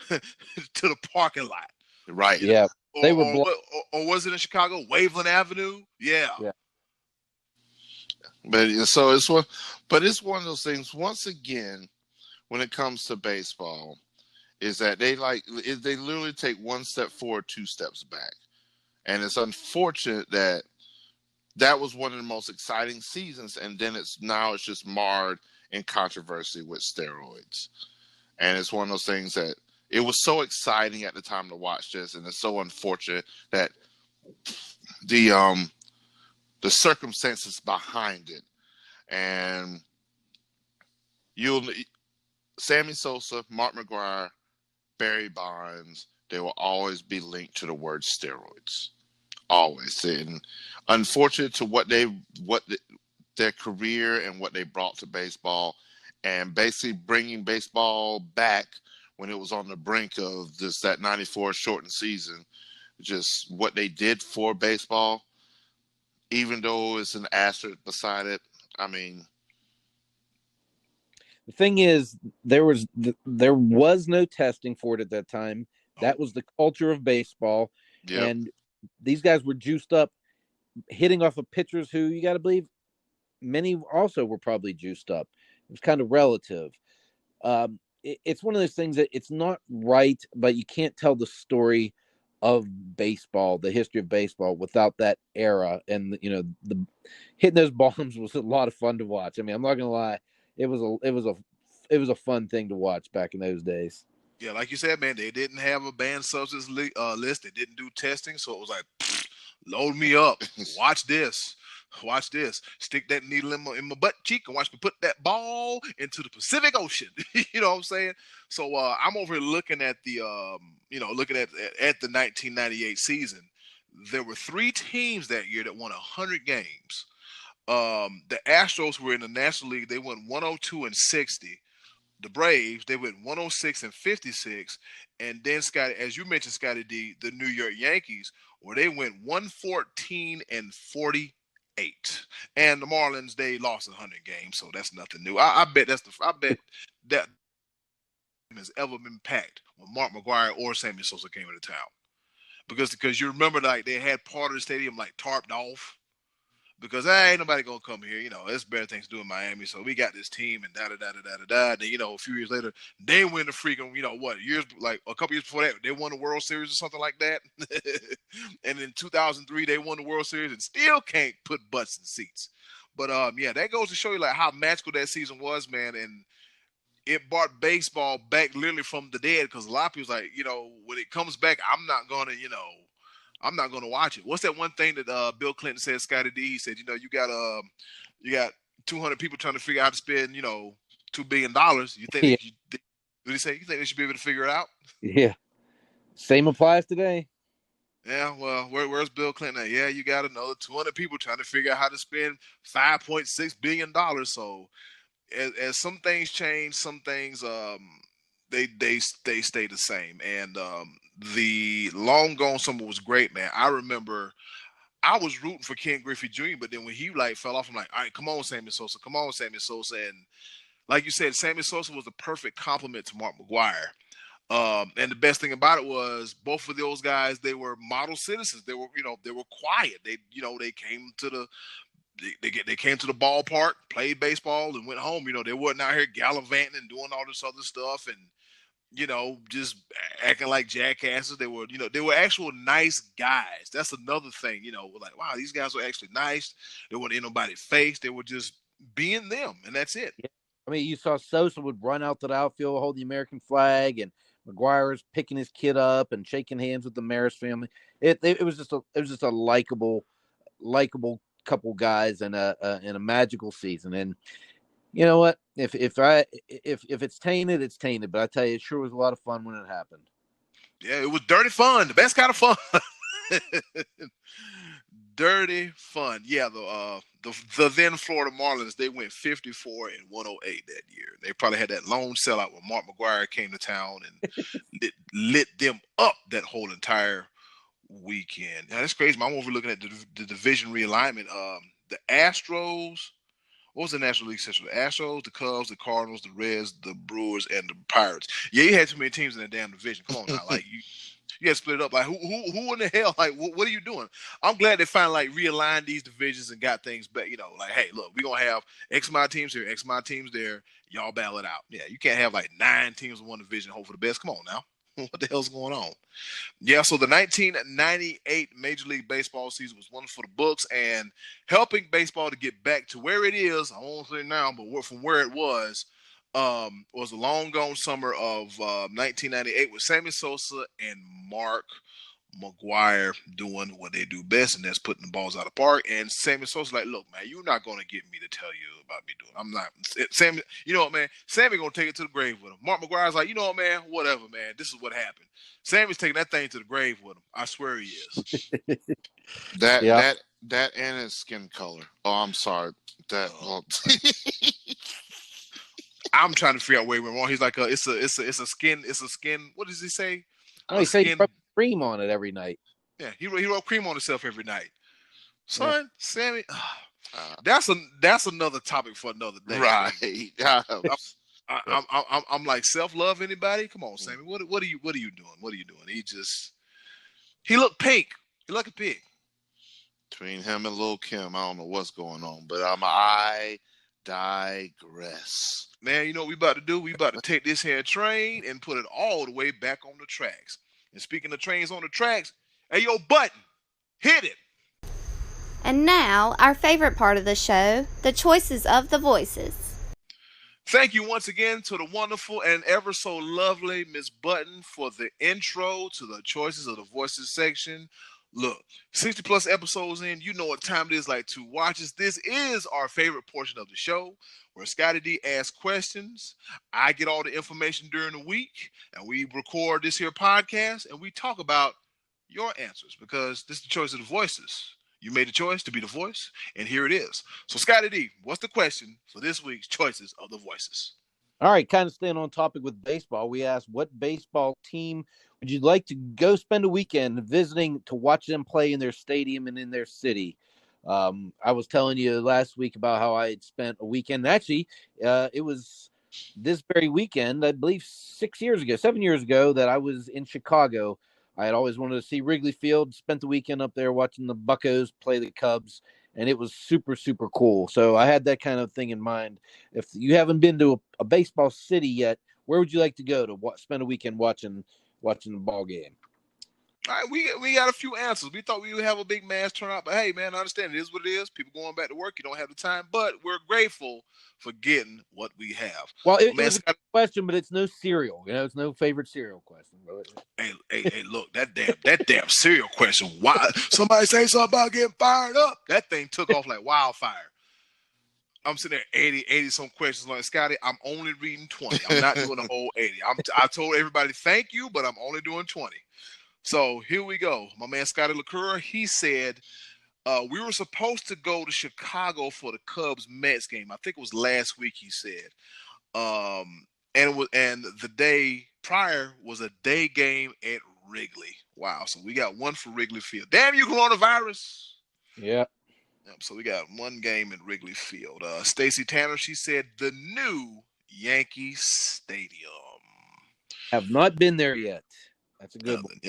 the parking lot. Right. Yeah. They were or was it in Chicago? Waveland Avenue? Yeah. But so it's one of those things. Once again, when it comes to baseball, is that they literally take one step forward, two steps back, and it's unfortunate that was one of the most exciting seasons, and then it's just marred in controversy with steroids, and it's one of those things that. It was so exciting at the time to watch this, and it's so unfortunate that the circumstances behind it, and Sammy Sosa, Mark McGwire, Barry Bonds, they will always be linked to the word steroids, always. And unfortunate to their career and what they brought to baseball, and basically bringing baseball back. When it was on the brink of that 94 shortened season, just what they did for baseball, even though it's an asterisk beside it. I mean, the thing is, there was no testing for it at that time. That was the culture of baseball, and these guys were juiced up, hitting off of pitchers who you got to believe many also were probably juiced up. It was kind of relative. It's one of those things that it's not right, but you can't tell the story of baseball, the history of baseball, without that era. And the hitting those bombs was a lot of fun to watch. I mean, I'm not gonna lie, it was a fun thing to watch back in those days. Yeah, like you said, man, they didn't have a banned substance list. They didn't do testing, so it was like, load me up, watch this. Watch this. Stick that needle in my butt cheek and watch me put that ball into the Pacific Ocean. You know what I'm saying? So I'm over here looking at the the 1998 season. There were 3 teams that year that won 100 games. The Astros were in the National League. They went 102-60. The Braves, they went 106-56. And then, Scotty, as you mentioned, Scotty D, the New York Yankees, where they went 114-40. And the Marlins, they lost 100 games, so that's nothing new. I bet that has ever been packed when Mark McGwire or Sammy Sosa came into town, because you remember, like, they had part of the stadium like tarped off because ain't nobody gonna come here. There's better things to do in Miami, so we got this team and da da da da da da. Then a few years later, they win the freaking years, like a couple years before that, they won the World Series or something like that. And in 2003, they won the World Series and still can't put butts in seats. But that goes to show you like how magical that season was, man, and it brought baseball back literally from the dead. Because a lot of people's like, when it comes back, I'm not gonna watch it. What's that one thing that Bill Clinton said, Scottie D? He said, you got 200 people trying to figure out how to spend, $2 billion. You think what did he say? You think they should be able to figure it out? Yeah. Same applies today. Yeah, well, where's Bill Clinton at? Yeah, you got another 200 people trying to figure out how to spend $5.6 billion. So as some things change, some things they stay the same. And the long gone summer was great, man. I remember I was rooting for Ken Griffey Jr., but then when he fell off, I'm like, all right, come on, Sammy Sosa. And like you said, Sammy Sosa was the perfect complement to Mark McGwire. And the best thing about it was both of those guys, they were model citizens. They were, they were quiet. They came to the they came to the ballpark, played baseball, and went home. They wasn't out here gallivanting and doing all this other stuff and just acting like jackasses. They were actual nice guys. That's another thing. We're like, wow, these guys were actually nice. They weren't in nobody's face. They were just being them, and that's it. Yeah. I mean, you saw Sosa would run out to the outfield, hold the American flag, and McGuire was picking his kid up and shaking hands with the Maris family. It was just a likable couple guys and a magical season. And you know what? If it's tainted, it's tainted. But I tell you, it sure was a lot of fun when it happened. Yeah, it was dirty fun. The best kind of fun. Dirty fun. Yeah, the then Florida Marlins, they went 54-108 that year. They probably had that lone sellout when Mark McGuire came to town and lit them up that whole entire weekend. Now that's crazy. I'm over looking at the division realignment. The Astros. What was the National League Central? The Astros, the Cubs, the Cardinals, the Reds, the Brewers, and the Pirates. Yeah, you had too many teams in that damn division. Come on now, like you got to split it up. Like who in the hell? Like what are you doing? I'm glad they finally realigned these divisions and got things back. Like hey, look, we're gonna have X amount of teams here, X amount of teams there. Y'all battle it out. Yeah, you can't have like 9 teams in one division. Hope for the best. Come on now. What the hell's going on? Yeah, so the 1998 Major League Baseball season was one for the books and helping baseball to get back to where it is. I won't say now, but from where it was the long gone summer of 1998 with Sammy Sosa and Mark McGuire doing what they do best, and that's putting the balls out of the park. And Sammy Sosa like, look, man, you're not going to get me to tell you about me doing. I'm not. Sammy, you know what, man? Sammy going to take it to the grave with him. Mark McGuire's like, you know what, man? Whatever, man. This is what happened. Sammy's taking that thing to the grave with him. I swear he is. That and his skin color. Oh, I'm sorry. I'm trying to figure out where he went wrong. He's like, it's a skin. What does he say? He said he rubbed cream on it every night. Yeah, he rubbed cream on himself every night. Son, yeah. Sammy, that's another topic for another day. Right. I'm like, self-love anybody? Come on, Sammy. What are you doing? What are you doing? He looked pink. He looked a pig. Between him and Lil' Kim, I don't know what's going on, but I digress. Man, you know what we about to do? We about to take this here train and put it all the way back on the tracks. And speaking of trains on the tracks, hey, yo, Button, hit it. And now, our favorite part of the show, the choices of the voices. Thank you once again to the wonderful and ever so lovely Miss Button for the intro to the choices of the voices section. Look, 60 plus episodes in, you know what time it is, like 2 watches. This is our favorite portion of the show where Scottie D asks questions. I get all the information during the week and we record this here podcast and we talk about your answers because this is the choice of the voices. You made a choice to be the voice and here it is. So Scottie D, what's the question for this week's choices of the voices? All right, kind of staying on topic with baseball. We asked what baseball team would you like to go spend a weekend visiting to watch them play in their stadium and in their city? I was telling you last week about how I had spent a weekend. Actually, it was this very weekend, I believe 7 years ago, that I was in Chicago. I had always wanted to see Wrigley Field, spent the weekend up there watching the Buccos play the Cubs, and it was super, super cool. So I had that kind of thing in mind. If you haven't been to a baseball city yet, where would you like to go to spend a weekend watching the ball game? All right, we got a few answers. We thought we would have a big mass turnout, but hey, man, I understand it is what it is. People going back to work, you don't have the time, but we're grateful for getting what we have. Well, it's a question, but it's no cereal. It's no favorite cereal question. Hey, look, that damn cereal question. Why somebody say something about getting fired up? That thing took off like wildfire. I'm sitting there 80 some questions like Scottie. I'm only reading 20. I'm not doing the whole 80. I told everybody thank you, but I'm only doing 20. So here we go. My man Scottie LaCour, he said we were supposed to go to Chicago for the Cubs-Mets game. I think it was last week. He said, and the day prior was a day game at Wrigley. Wow. So we got one for Wrigley Field. Damn you, coronavirus. Yeah. So we got one game at Wrigley Field. Stacy Tanner, she said the new Yankee Stadium. Have not been there yet. That's a good one.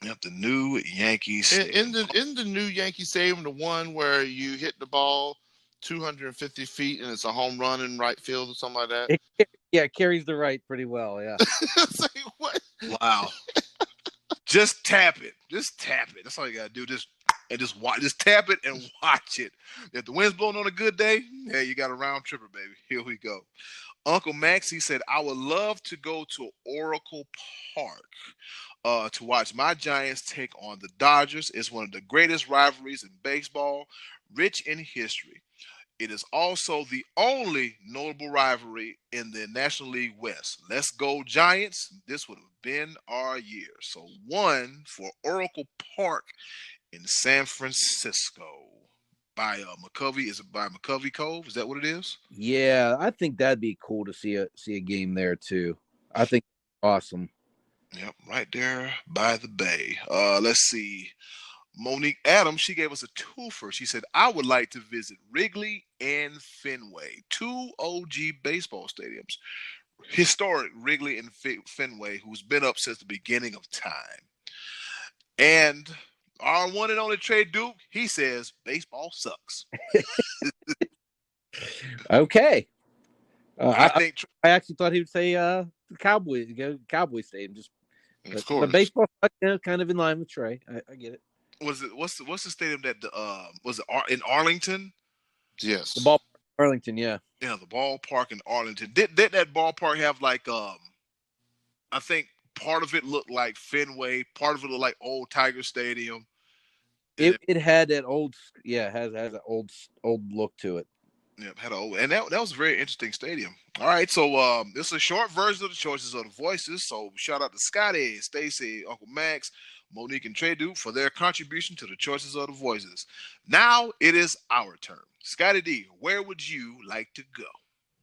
Yep, the new Yankee Stadium. In the new Yankee Stadium, the one where you hit the ball 250 feet and it's a home run in right field or something like that. It carries the right pretty well. Yeah. It's like, what? Wow. Just tap it. Just tap it. That's all you gotta do. Just watch. Just tap it and watch it. If the wind's blowing on a good day, hey, you got a round tripper, baby. Here we go. Uncle Max, he said, I would love to go to Oracle Park to watch my Giants take on the Dodgers. It's one of the greatest rivalries in baseball, rich in history. It is also the only notable rivalry in the National League West. Let's go Giants. This would have been our year. So 1 for Oracle Park in San Francisco by McCovey. Is it by McCovey Cove? Is that what it is? Yeah, I think that'd be cool to see a game there too. I think awesome. Yep, right there by the bay. Let's see. Monique Adams, she gave us a twofer. She said, I would like to visit Wrigley and Fenway, 2 OG baseball stadiums. Historic Wrigley and Fenway, who's been up since the beginning of time. And our one and only Trey Duke, he says, baseball sucks. Okay. I actually thought he would say Cowboy Stadium. Of course. The baseball kind of in line with Trey. I get it. What's the stadium that was it in Arlington? Yes, the ballpark in Arlington. Yeah, the ballpark in Arlington. Did that ballpark have like I think part of it looked like Fenway, part of it looked like old Tiger Stadium. It had that old has an old look to it. Yeah, had and that was a very interesting stadium. All right, so this is a short version of the choices of the voices. So shout out to Scottie, Stacy, Uncle Max, Monique, and Trey Duke for their contribution to the choices of the voices. Now it is our turn. Scottie D, where would you like to go?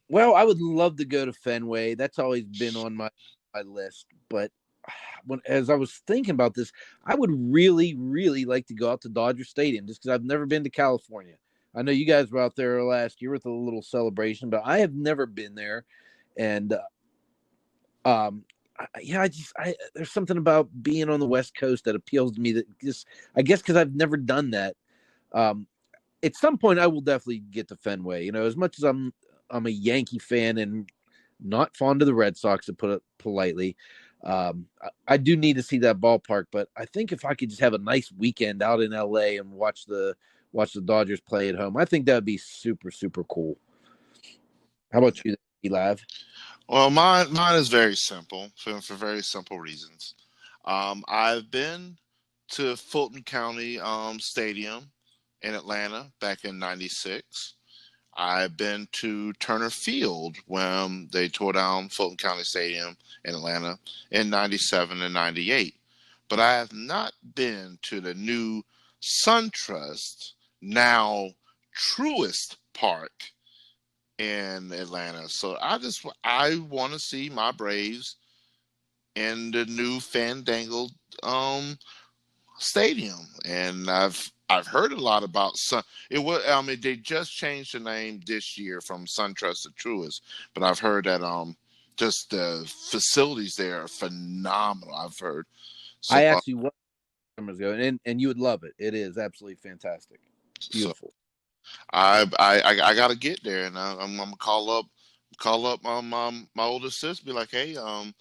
Well, I would love to go to Fenway. That's always been on my list. But as I was thinking about this, I would really, really like to go out to Dodger Stadium just because I've never been to California. I know you guys were out there last year with a little celebration, but I have never been there. And there's something about being on the West Coast that appeals to me. That I guess because I've never done that. At some point, I will definitely get to Fenway. You know, as much as I'm a Yankee fan and not fond of the Red Sox, to put it politely. I do need to see that ballpark, but I think if I could just have a nice weekend out in LA and watch the Dodgers play at home, I think that would be super, super cool. How about you, Live? Well, mine is very simple for very simple reasons. I've been to Fulton County Stadium in Atlanta back in '96. I've been to Turner Field when they tore down Fulton County Stadium in Atlanta in '97 and '98. But I have not been to the new SunTrust, now Truist Park in Atlanta. So I want to see my Braves in the new Fandangled stadium. And I've heard a lot about they just changed the name this year from SunTrust to Truist, but I've heard that just the facilities there are phenomenal. I've heard. So, I actually went summers ago, and you would love it. It is absolutely fantastic. It's beautiful. So I got to get there, and I'm gonna call up my oldest sister, be like, hey, I'm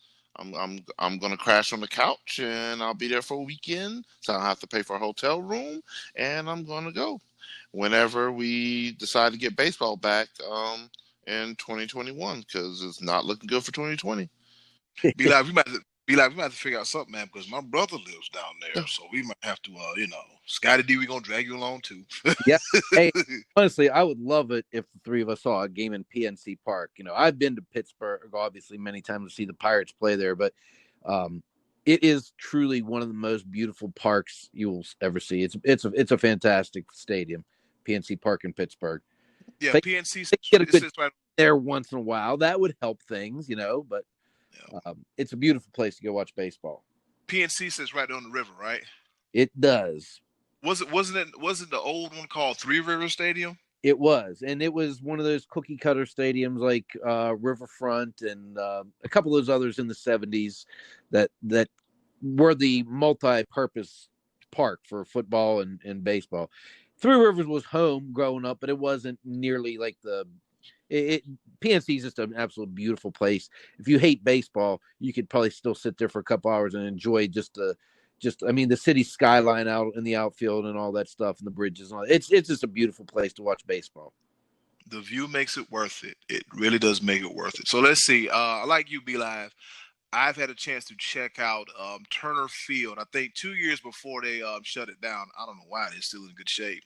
gonna crash on the couch, and I'll be there for a weekend, so I don't have to pay for a hotel room, and I'm gonna go whenever we decide to get baseball back in 2021, because it's not looking good for 2020. Be like, we might have to figure out something, man, because my brother lives down there, so we might have to, Scottie D, we gonna drag you along too. Yeah. Hey, honestly, I would love it if the three of us saw a game in PNC Park. You know, I've been to Pittsburgh, obviously, many times to see the Pirates play there, but it is truly one of the most beautiful parks you will ever see. It's a fantastic stadium, PNC Park in Pittsburgh. Yeah, they, PNC. They get a good right there once in a while. That would help things, but. It's a beautiful place to go watch baseball. PNC sits right on the river, right? It does. Wasn't the old one called Three River Stadium? It was, and it was one of those cookie cutter stadiums like Riverfront and a couple of those others in the 70s that were the multi-purpose park for football and baseball. Three Rivers was home growing up, but it wasn't nearly like PNC is just an absolute beautiful place. If you hate baseball, you could probably still sit there for a couple hours and enjoy the city skyline out in the outfield and all that stuff and the bridges and all. It's just a beautiful place to watch baseball. The view makes it worth it. It really does make it worth it. So let's see. Like you, Be Live, I've had a chance to check out Turner Field. I think 2 years before they shut it down. I don't know why they're still in good shape.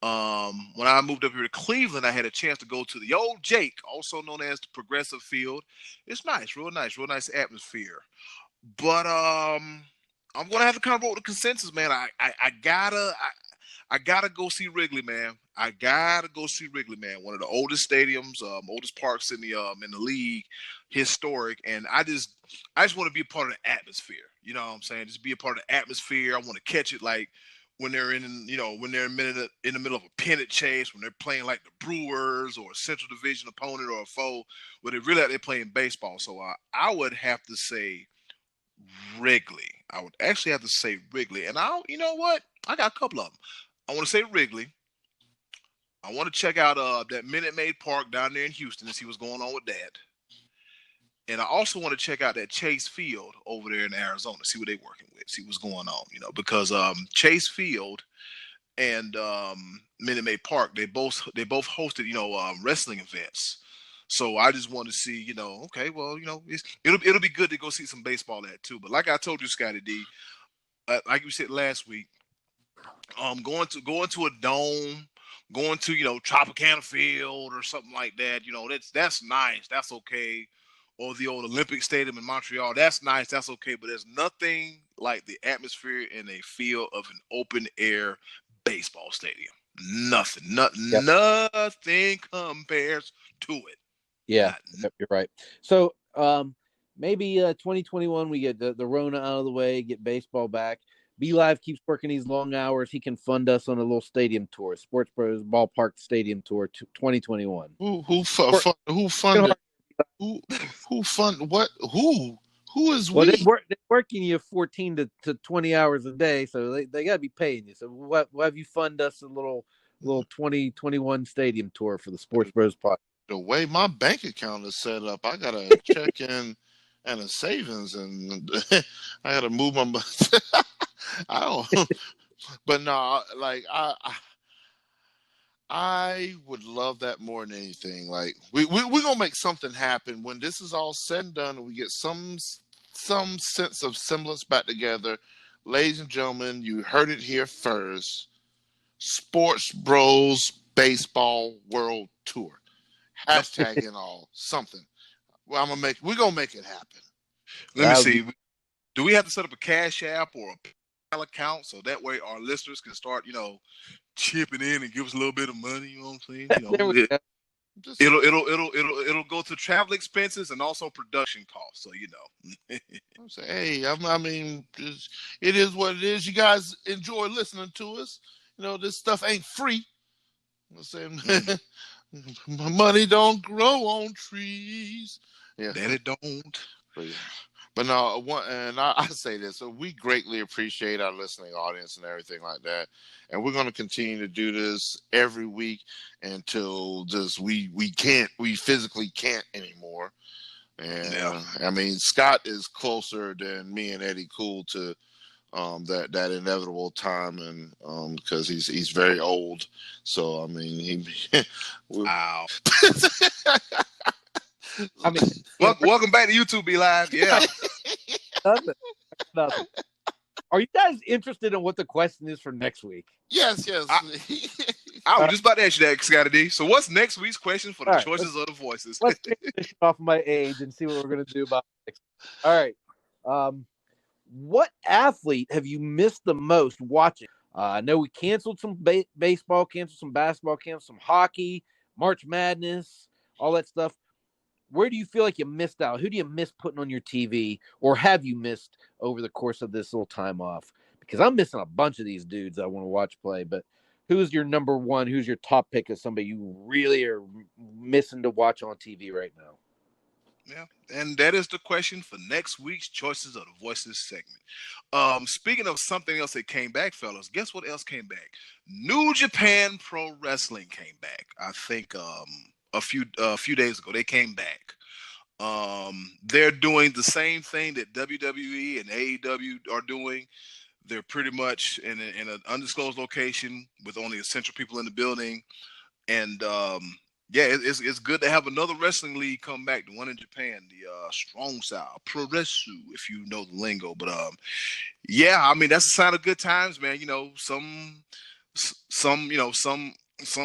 When I moved up here to Cleveland, I had a chance to go to the old Jake, also known as the Progressive Field. It's nice, real nice atmosphere. But I'm gonna have to kind of vote the consensus, man. I gotta go see Wrigley, man. I gotta go see Wrigley, man. One of the oldest stadiums, oldest parks in the league, historic, and I just want to be a part of the atmosphere. You know what I'm saying? Just be a part of the atmosphere. I want to catch it like when they're in the middle of a pennant chase, when they're playing like the Brewers or a Central Division opponent or a foe, where they're playing baseball. So I would have to say Wrigley. I would actually have to say Wrigley. And you know what? I got a couple of them. I want to say Wrigley. I want to check out that Minute Maid Park down there in Houston and see what's going on with that. And I also want to check out that Chase Field over there in Arizona, see what they're working with, see what's going on, because Chase Field and Minute Maid Park, they both hosted, wrestling events. So I just want to see, okay, well, it'll be good to go see some baseball at too. But like I told you, Scottie D, like you said last week, going to a dome, going to Tropicana Field or something like that, that's nice, that's okay. Or the old Olympic Stadium in Montreal, that's nice, that's okay. But there's nothing like the atmosphere and a feel of an open air baseball stadium. Nothing compares to it. Yeah, you're right. So maybe 2021 we get the Rona out of the way, get baseball back. Be Live keeps working these long hours. He can fund us on a little stadium tour, SportsBros Ballpark Stadium Tour 2021. Who funded? Who fund what? Who is we? They're working you 14 to 20 hours a day, so they got to be paying you. So what have you fund us a little 2021 stadium tour for the SportsBros podcast? The way my bank account is set up, I got a check in and a savings, and I got to move my. I don't. But no, like I would love that more than anything. Like we're gonna make something happen when this is all said and done, and we get some sense of semblance back together. Ladies and gentlemen, you heard it here first. Sports Bros Baseball World Tour. Hashtag and all something. Well, we're gonna make it happen. Let me see. Do we have to set up a Cash App or a PayPal account so that way our listeners can start, chipping in and give us a little bit of money? You know what I'm saying? It'll go to travel expenses and also production costs. So I'm saying, hey, it is what it is. You guys enjoy listening to us. This stuff ain't free. I'm saying, money don't grow on trees. Yeah, that it don't. But no, I say this, so we greatly appreciate our listening audience and everything like that. And we're going to continue to do this every week until we physically can't anymore. And Scott is closer than me and Eddy Kool to that inevitable time, and because he's very old. So wow. Welcome back to YouTube, Be Live. Yeah. Nothing. Are you guys interested in what the question is for next week? Yes. I was just about to ask you that, Scottie D. So what's next week's question for the choices of the voices? Let's take this off my age and see what we're going to do about it next week. All right. What athlete have you missed the most watching? I know we canceled some baseball, canceled some basketball, canceled some hockey, March Madness, all that stuff. Where do you feel like you missed out? Who do you miss putting on your TV, or have you missed over the course of this little time off? Because I'm missing a bunch of these dudes I want to watch play. But who's your number one? Who's your top pick of somebody you really are missing to watch on TV right now? Yeah, and that is the question for next week's Choices of the Voices segment. Speaking of something else that came back, fellas, guess what else came back? New Japan Pro Wrestling came back. I think a few days ago they came back. They're doing the same thing that WWE and AEW are doing. They're pretty much in an undisclosed location with only essential people in the building, and yeah, it's good to have another wrestling league come back. The one in Japan, the Strong Style Puroresu, if you know the lingo. But yeah, I mean that's a sign of good times, man. You know, some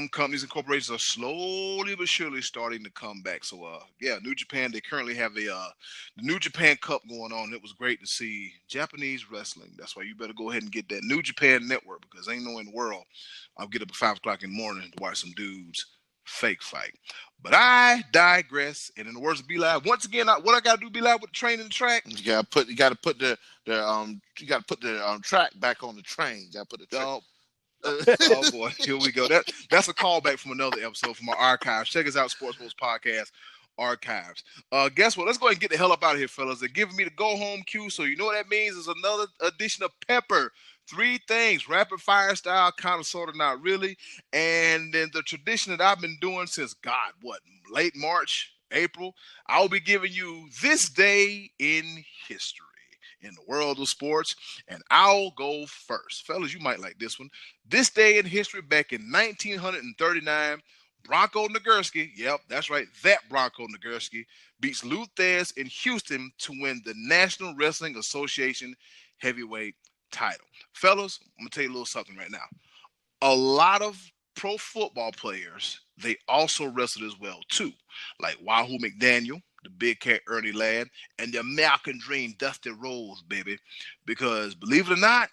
companies and corporations are slowly but surely starting to come back. So yeah, New Japan, they currently have the New Japan Cup going on. It was great to see Japanese wrestling. That's why you better go ahead and get that New Japan Network, because ain't no in the world I'll get up at 5:00 in the morning to watch some dudes fake fight. But I digress. And in the words of B-Live, once again, what I gotta do, B-Live, with the train and the track? You gotta put the track back on the train. You gotta put the track. Oh boy, here we go. That's a callback from another episode from our archives. Check us out, SportsBros Podcast archives. Guess what? Let's go ahead and get the hell up out of here, fellas. They're giving me the go home cue, so you know what that means is another edition of Pepper. 3 things, rapid fire style, kind of, sort of, not really. And then the tradition that I've been doing since late March, April, I'll be giving you this day in history in the world of sports, and I'll go first. Fellas, you might like this one. This day in history, back in 1939, Bronco Nagurski, yep, that's right, that Bronco Nagurski, beats Lou Thesz in Houston to win the National Wrestling Association heavyweight title. Fellas, I'm going to tell you a little something right now. A lot of pro football players, they also wrestled as well, too, like Wahoo McDaniel, the Big Cat Ernie Ladd, and the American Dream Dusty Rhodes, baby. Because believe it or not,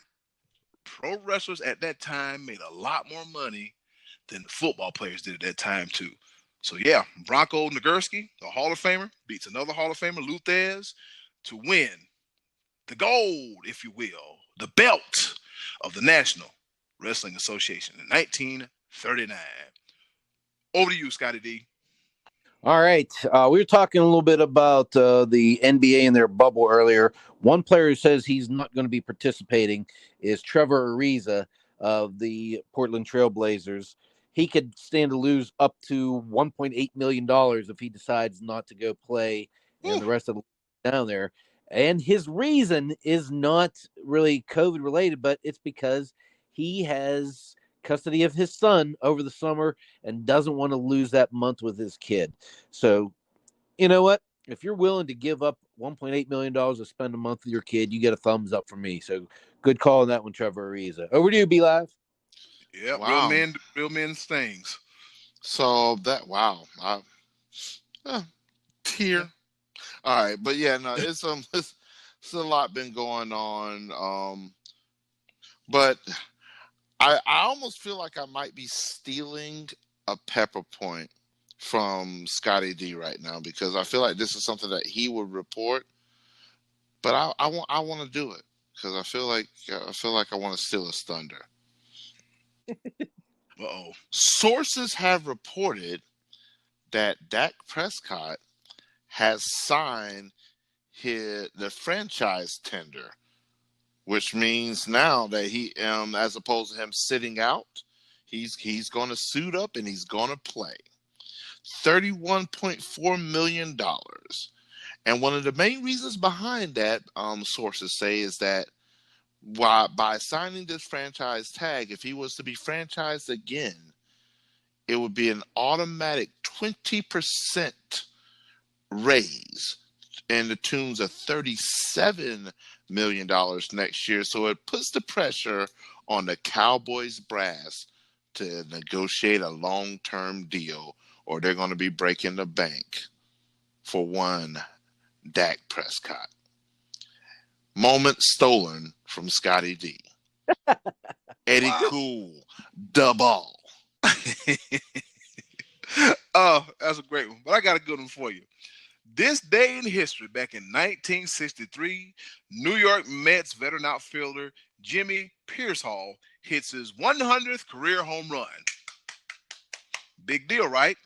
pro wrestlers at that time made a lot more money than the football players did at that time too. So yeah, Bronco Nagurski, a Hall of Famer, beats another Hall of Famer, Lou Thesz, to win the gold, if you will, the belt of the National Wrestling Association in 1939. Over to you, Scottie D. All right. We were talking a little bit about the NBA and their bubble earlier. One player who says he's not going to be participating is Trevor Ariza of the Portland Trailblazers. He could stand to lose up to $1.8 million if he decides not to go play and the rest of the down there. And his reason is not really COVID related, but it's because he has custody of his son over the summer and doesn't want to lose that month with his kid. So, you know what? If you're willing to give up $1.8 million to spend a month with your kid, you get a thumbs up from me. So good call on that one, Trevor Ariza. Over to you, B-Live. Yeah, wow. Real men's things. So that, wow. Tear. All right, but yeah, no, it's a lot been going on. But I almost feel like I might be stealing a pepper point from Scottie D right now, because I feel like this is something that he would report, but I want to do it because I feel like I want to steal his thunder. Uh-oh. Sources have reported that Dak Prescott has signed the franchise tender, which means now that he, as opposed to him sitting out, he's going to suit up and he's going to play. $31.4 million. And one of the main reasons behind that, sources say, is that by signing this franchise tag, if he was to be franchised again, it would be an automatic 20% raise in the tunes of $37 million next year. So it puts the pressure on the Cowboys brass to negotiate a long-term deal, or they're going to be breaking the bank for one Dak Prescott. Moment stolen from Scottie D. Eddy Kool, the ball. Oh, that's a great one. But I got a good one for you. This day in history, back in 1963, New York Mets veteran outfielder Jimmy Piersall hits his 100th career home run. Big deal, right?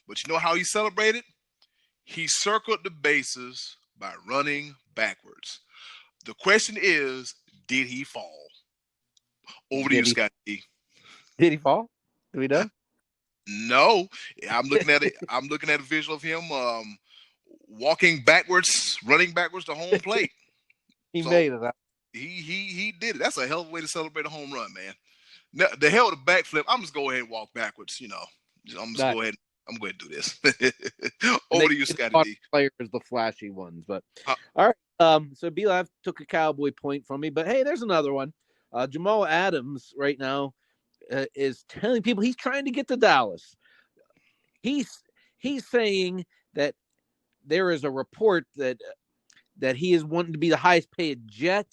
But you know how he celebrated? He circled the bases by running backwards. The question is, did he fall? Over to you, Scottie. Did he fall? Do we know? No, I'm looking at it. I'm looking at a visual of him walking backwards, running backwards to home plate. He made it. He did it. That's a hell of a way to celebrate a home run, man. Now, the hell with the backflip. I'm just go ahead and walk backwards. I'm just go ahead. I'm going to do this. Over to you, Scottie D. Players, the flashy ones, but all right. So B-Live took a Cowboy point from me, but hey, there's another one. Jamal Adams right now is telling people he's trying to get to Dallas. He's saying that there is a report that he is wanting to be the highest paid Jet.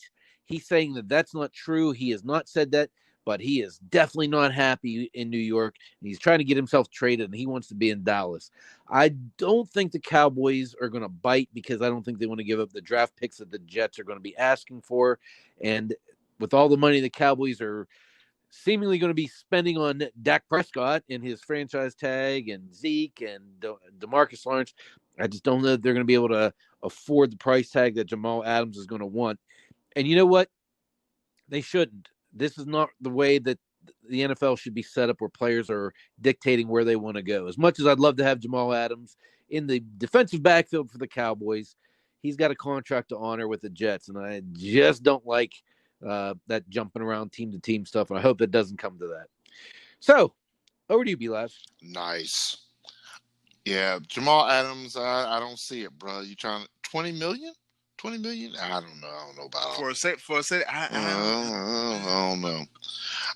He's saying that that's not true. He has not said that, but he is definitely not happy in New York. And he's trying to get himself traded, and he wants to be in Dallas. I don't think the Cowboys are going to bite because I don't think they want to give up the draft picks that the Jets are going to be asking for. And with all the money the Cowboys are seemingly going to be spending on Dak Prescott and his franchise tag and Zeke and DeMarcus Lawrence, I just don't know that they're going to be able to afford the price tag that Jamal Adams is going to want. And you know what? They shouldn't. This is not the way that the NFL should be set up where players are dictating where they want to go. As much as I'd love to have Jamal Adams in the defensive backfield for the Cowboys, he's got a contract to honor with the Jets, and I just don't like that jumping around team to team stuff, and I hope that doesn't come to that. So, over to you, B-Live. Nice. Yeah, Jamal Adams, I don't see it, bro. You trying to 20 million? 20 million? I don't know. I don't know about it. I don't know.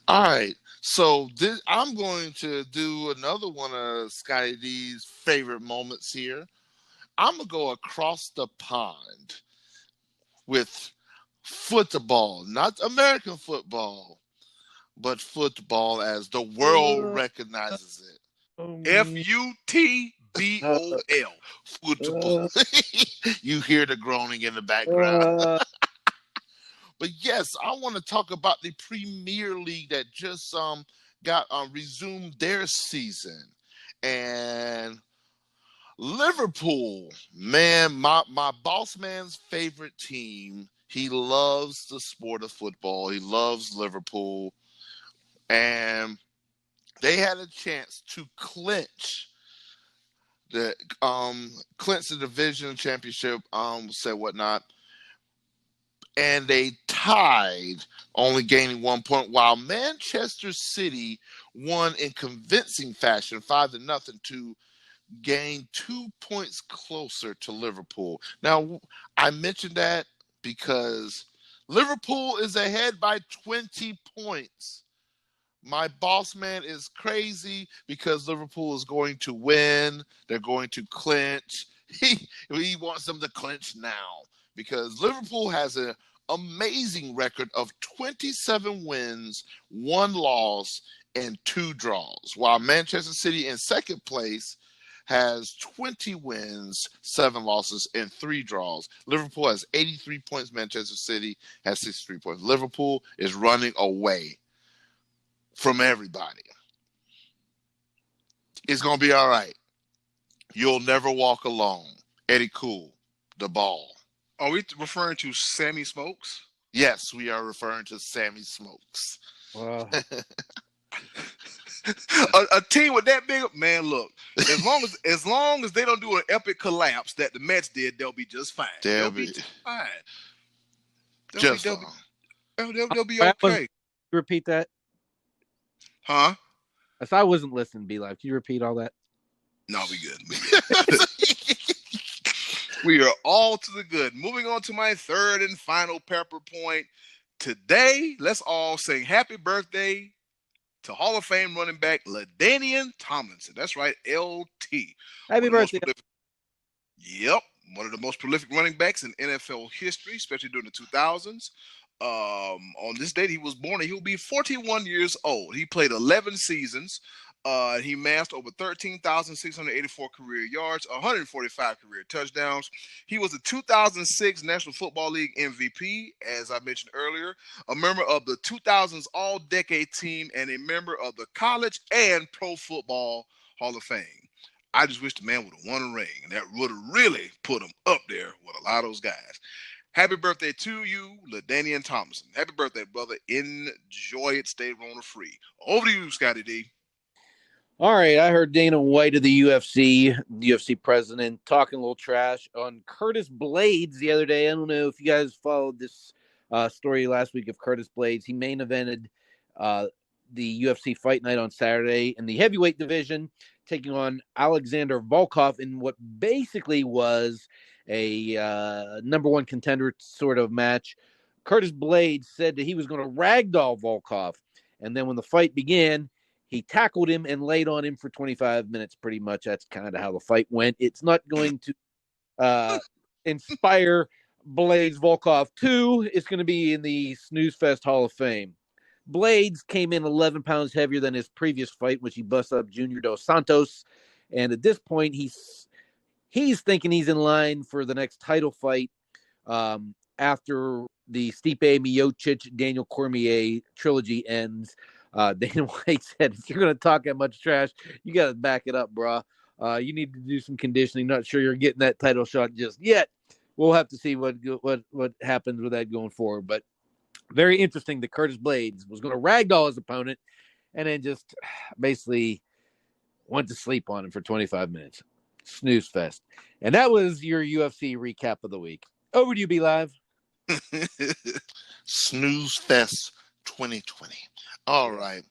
All right. So I'm going to do another one of Scottie D's favorite moments here. I'm going to go across the pond with football, not American football, but football as the world recognizes it. FUTBOL. Football. You hear the groaning in the background. But yes, I want to talk about the Premier League that just got resumed their season. And Liverpool, man, my boss man's favorite team. He loves the sport of football. He loves Liverpool. And they had a chance to clinch the division championship, say whatnot. And they tied, only gaining 1 point, while Manchester City won in convincing fashion, 5-0, to gain 2 points closer to Liverpool. Now, I mentioned that because Liverpool is ahead by 20 points. My boss man is crazy because Liverpool is going to win. They're going to clinch. He wants them to clinch now because Liverpool has an amazing record of 27 wins, 1 loss, and 2 draws, while Manchester City in second place has 20 wins, 7 losses, and 3 draws. Liverpool has 83 points. Manchester City has 63 points. Liverpool is running away from everybody. It's going to be all right. You'll never walk alone. Eddy Kool, the ball. Are we referring to Sammy Smokes? Yes, we are referring to Sammy Smokes. Wow. A team with that big, man. Look, as long as they don't do an epic collapse that the Mets did, they'll be just fine. They'll be fine. They'll be okay. Repeat that. Huh? If I wasn't listening, B-Live, can you repeat all that? No, we good. We are all to the good. Moving on to my third and final pepper point. Today, let's all sing happy birthday to Hall of Fame running back LaDainian Tomlinson. That's right, LT. Happy birthday. Yep, one of the most prolific running backs in NFL history, especially during the 2000s. On this date he was born, and he'll be 41 years old. He played 11 seasons. He amassed over 13,684 career yards, 145 career touchdowns. He was the 2006 National Football League MVP, as I mentioned earlier, a member of the 2000s All-Decade Team, and a member of the College and Pro Football Hall of Fame. I just wish the man would have won a ring, and that would have really put him up there with a lot of those guys. Happy birthday to you, LaDainian Thompson. Happy birthday, brother. Enjoy it. Stay Rona-free. Over to you, Scottie D. All right, I heard Dana White of the UFC president, talking a little trash on Curtis Blades the other day. I don't know if you guys followed this story last week of Curtis Blades. He main evented the UFC Fight Night on Saturday in the heavyweight division, taking on Alexander Volkov in what basically was a number one contender sort of match. Curtis Blades said that he was going to ragdoll Volkov, and then when the fight began, he tackled him and laid on him for 25 minutes, pretty much. That's kind of how the fight went. It's not going to inspire Blades Volkov 2. It's going to be in the Snooze Fest Hall of Fame. Blades came in 11 pounds heavier than his previous fight, which he busted up Junior Dos Santos. And at this point, he's thinking he's in line for the next title fight after the Stipe Miocic, Daniel Cormier trilogy ends. Dana White said, if you're going to talk that much trash, you got to back it up, bro. You need to do some conditioning. Not sure you're getting that title shot just yet. We'll have to see what happens with that going forward. But very interesting that Curtis Blades was going to ragdoll his opponent and then just basically went to sleep on him for 25 minutes. Snooze fest. And that was your UFC recap of the week. Over to you, Be Live. Snooze Fest 2020. All right.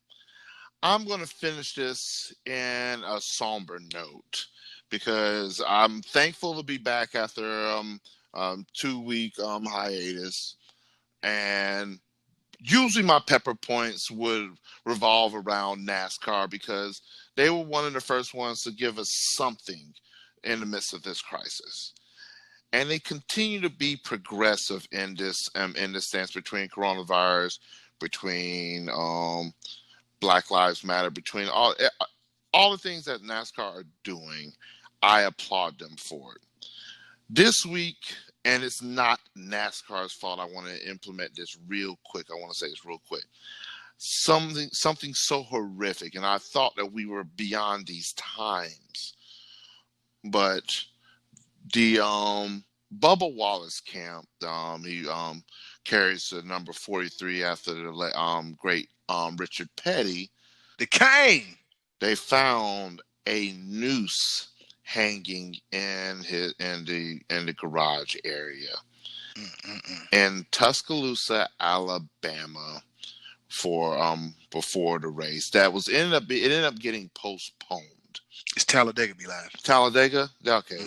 I'm going to finish this in a somber note because I'm thankful to be back after 2-week hiatus. And usually my pepper points would revolve around NASCAR because they were one of the first ones to give us something in the midst of this crisis. And they continue to be progressive in this stance between coronavirus, between Black Lives Matter, between all the things that NASCAR are doing. I applaud them for it. This week, and it's not NASCAR's fault, I want to implement this real quick. I want to say this real quick. Something so horrific, and I thought that we were beyond these times. But the Bubba Wallace camp, he carries the number 43 after the great Richard Petty. The King. They found a noose hanging in the garage area in Tuscaloosa, Alabama, for before the race. It ended up getting postponed. It's Talladega, Be Live. Talladega? Okay.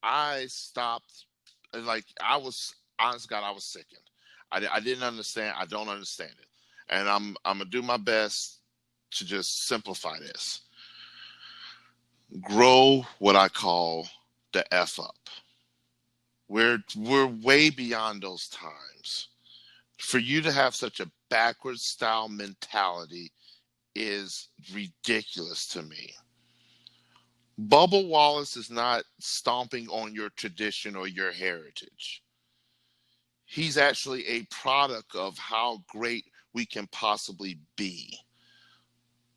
I stopped, like, I was, honest God, I was sickened. I didn't understand. I don't understand it. And I'm going to do my best to just simplify this. Grow what I call the F up. We're way beyond those times. For you to have such a backwards style mentality is ridiculous to me. Bubba Wallace is not stomping on your tradition or your heritage. He's actually a product of how great we can possibly be.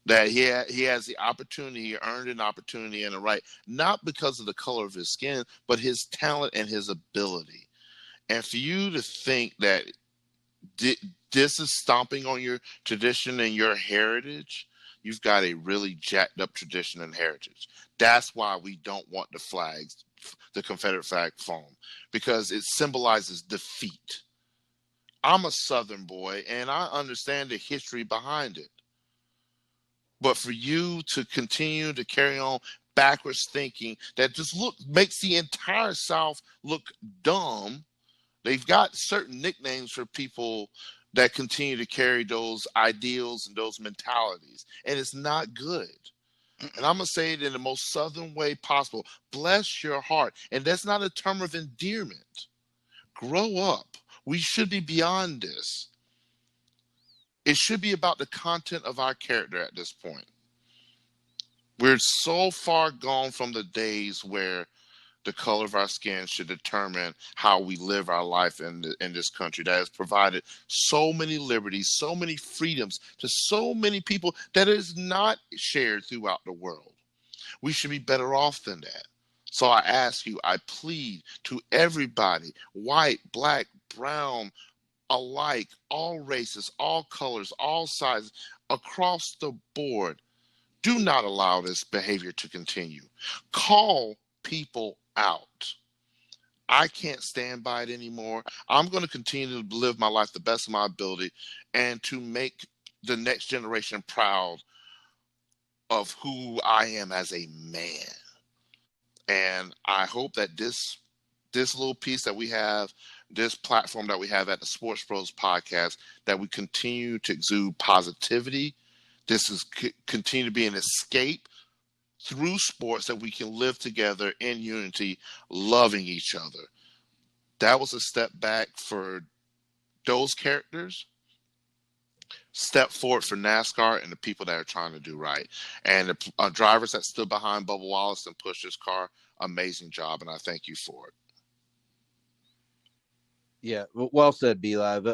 That he has the opportunity, he earned an opportunity and a right, not because of the color of his skin, but his talent and his ability. And for you to think that this is stomping on your tradition and your heritage, you've got a really jacked up tradition and heritage. That's why we don't want the flags, the Confederate flag flown, because it symbolizes defeat. I'm a Southern boy, and I understand the history behind it. But for you to continue to carry on backwards thinking that just makes the entire South look dumb. They've got certain nicknames for people that continue to carry those ideals and those mentalities, and it's not good. And I'm going to say it in the most Southern way possible. Bless your heart. And that's not a term of endearment. Grow up. We should be beyond this. It should be about the content of our character at this point. We're so far gone from the days where the color of our skin should determine how we live our life in this country that has provided so many liberties, so many freedoms to so many people that is not shared throughout the world. We should be better off than that. So I ask you, I plead to everybody, white, black, brown, alike, all races, all colors, all sizes, across the board, do not allow this behavior to continue. Call people out. I can't stand by it anymore. I'm going to continue to live my life the best of my ability and to make the next generation proud of who I am as a man. And I hope that this little piece that we have, this platform that we have at the Sports Bros podcast, that we continue to exude positivity. This is continue to be an escape through sports that we can live together in unity, loving each other. That was a step back for those characters. Step forward for NASCAR and the people that are trying to do right. And the drivers that stood behind Bubba Wallace and pushed his car, amazing job, and I thank you for it. Yeah, well said, B-Live.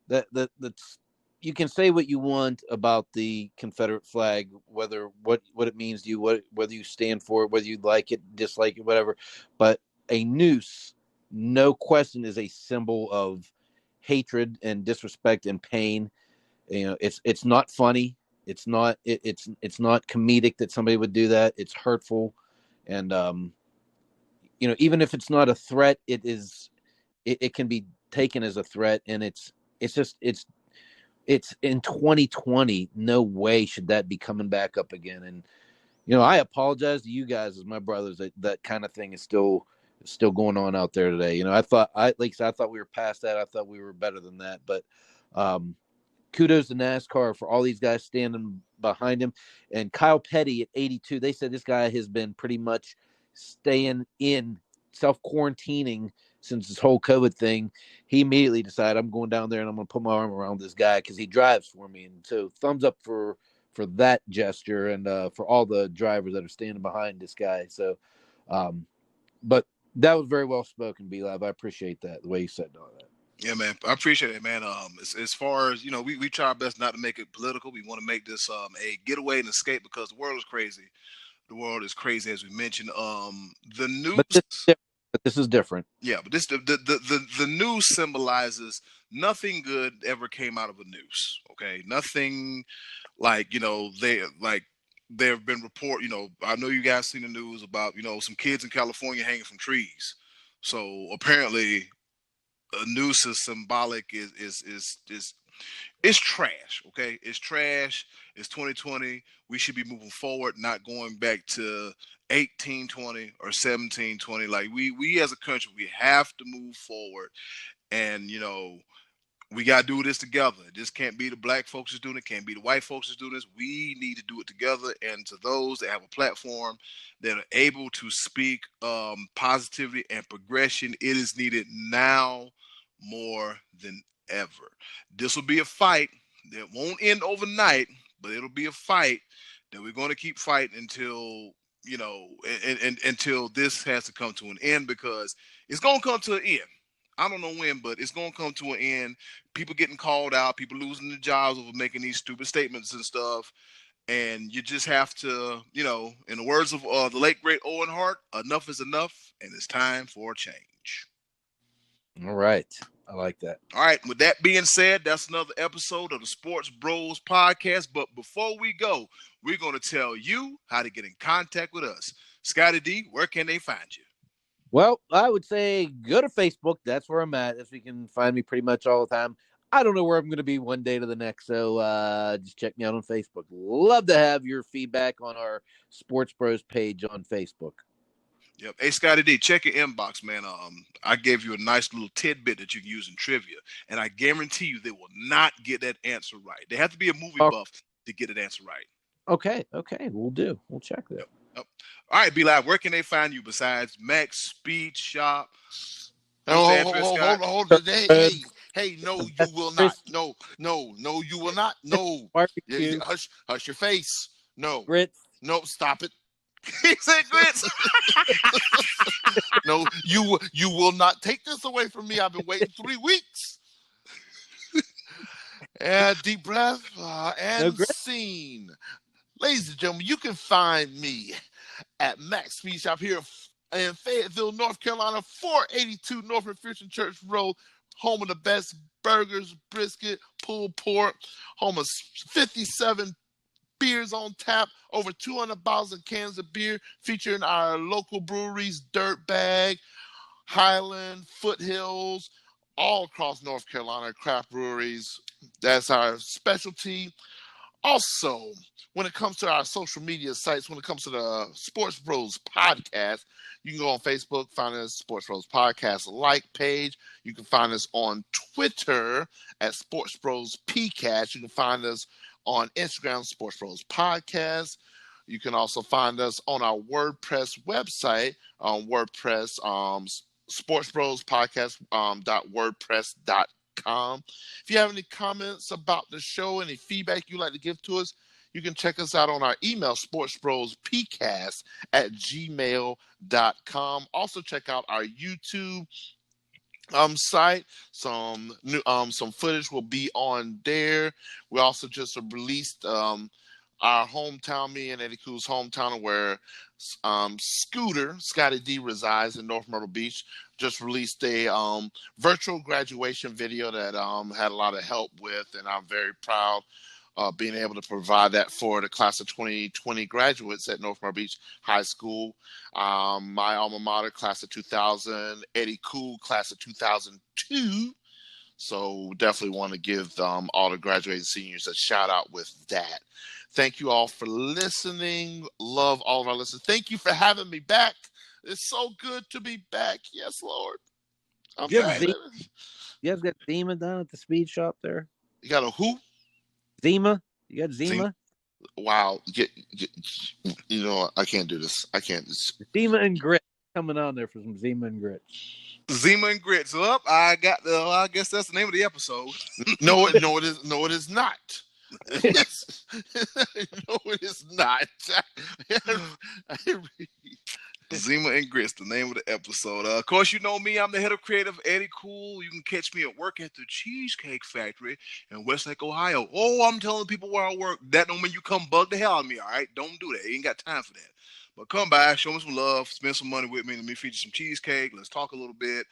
That's you can say what you want about the Confederate flag, whether what it means to you, whether you stand for it, whether you like it, dislike it, whatever. But a noose, no question, is a symbol of hatred and disrespect and pain. You know, it's not funny. It's not not comedic that somebody would do that. It's hurtful, and even if it's not a threat, it can be taken as a threat, and it's in 2020. No way should that be coming back up again. And I apologize to you guys as my brothers that kind of thing is still going on out there today. I thought we were past that. I thought we were better than that. But kudos to NASCAR for all these guys standing behind him. And Kyle Petty at 82, they said this guy has been pretty much staying in, self-quarantining since this whole COVID thing. He immediately decided, I'm going down there and I'm going to put my arm around this guy because he drives for me. And so thumbs up for that gesture, and for all the drivers that are standing behind this guy. So, but that was very well spoken, B-Live. I appreciate that, the way you said all that. Yeah, man, I appreciate it, man. As far as we try our best not to make it political. We want to make this a getaway and escape because the world is crazy. The world is crazy, as we mentioned. The news, but this is different. Yeah, but this the news symbolizes nothing good ever came out of a noose. Okay, nothing like there have been report. I know you guys seen the news about some kids in California hanging from trees. So apparently, a noose is symbolic. It's trash. Okay, it's trash. It's 2020. We should be moving forward, not going back to 1820 or 1720. Like we as a country, we have to move forward, and we got to do this together. This can't be the black folks is doing it. Can't be the white folks is doing this. We need to do it together. And to those that have a platform that are able to speak positivity and progression, it is needed now more than ever. This will be a fight that won't end overnight, but it'll be a fight that we're going to keep fighting until until this has to come to an end, because it's going to come to an end. I don't know when, but it's going to come to an end. People getting called out, people losing their jobs over making these stupid statements and stuff. And you just have to, in the words of the late, great Owen Hart, enough is enough, and it's time for a change. All right. I like that. All right. With that being said, that's another episode of the Sports Bros podcast. But before we go, we're going to tell you how to get in contact with us. Scottie D, where can they find you? Well, I would say go to Facebook. That's where I'm at. As you can find me pretty much all the time. I don't know where I'm going to be one day to the next, so just check me out on Facebook. Love to have your feedback on our Sports Bros page on Facebook. Yep. Hey, Scottie D, check your inbox, man. I gave you a nice little tidbit that you can use in trivia, and I guarantee you they will not get that answer right. They have to be a movie buff to get that answer right. Okay, we'll do. We'll check that. Yep. All right, B-Live, where can they find you besides Max Speed Shop? Hold. Hey, no, you will not. No, you will not. No. Barbecue. Hush your face. No. Grits. No, stop it. He said grits. No, you will not take this away from me. I've been waiting 3 weeks. And deep breath and scene. Ladies and gentlemen, you can find me at Max Speed Shop here in Fayetteville, North Carolina, 482 North McPherson Church Road, home of the best burgers, brisket, pulled pork, home of 57 beers on tap, over 200 bottles and cans of beer, featuring our local breweries, Dirtbag, Highland, Foothills, all across North Carolina, craft breweries. That's our specialty. Also, when it comes to our social media sites, when it comes to the Sports Bros podcast, you can go on Facebook, find us Sports Bros Podcast page. You can find us on Twitter at Sports Bros PCast. You can find us on Instagram, Sports Bros Podcast. You can also find us on our WordPress website on WordPress, Sports Bros Podcast .wordpress.com. If you have any comments about the show, any feedback you'd like to give to us, you can check us out on our email, sportsbrospcast@gmail.com. Also check out our YouTube site. Some footage will be on there. We also just released our hometown, me and Eddy Kool's hometown, where Scooter, Scottie D, resides in North Myrtle Beach, just released a virtual graduation video that had a lot of help with, and I'm very proud of being able to provide that for the class of 2020 graduates at North Myrtle Beach High School. My alma mater, class of 2000, Eddy Kool, class of 2002. So definitely want to give all the graduating seniors a shout out with that. Thank you all for listening. Love all of our listeners. Thank you for having me back. It's so good to be back. Yes, Lord. I'm back. You guys got Zeemah down at the speed shop there? You got a who? Zeemah? You got Zeemah? Wow. You know, I can't do this. I can't. Zeemah and Grits coming on there for some Zeemah and Grits. Zeemah and Grits. Up. I guess that's the name of the episode. No, it is. No, it is not. No, it is not. Zeemah and Grits, the name of the episode. Of course, you know me. I'm the head of creative, Eddy Kool. You can catch me at work at the Cheesecake Factory in Westlake, Ohio. Oh, I'm telling people where I work. That don't mean you come bug the hell out of me, all right? Don't do that. You ain't got time for that. But come by, show me some love, spend some money with me. Let me feed you some cheesecake. Let's talk a little bit.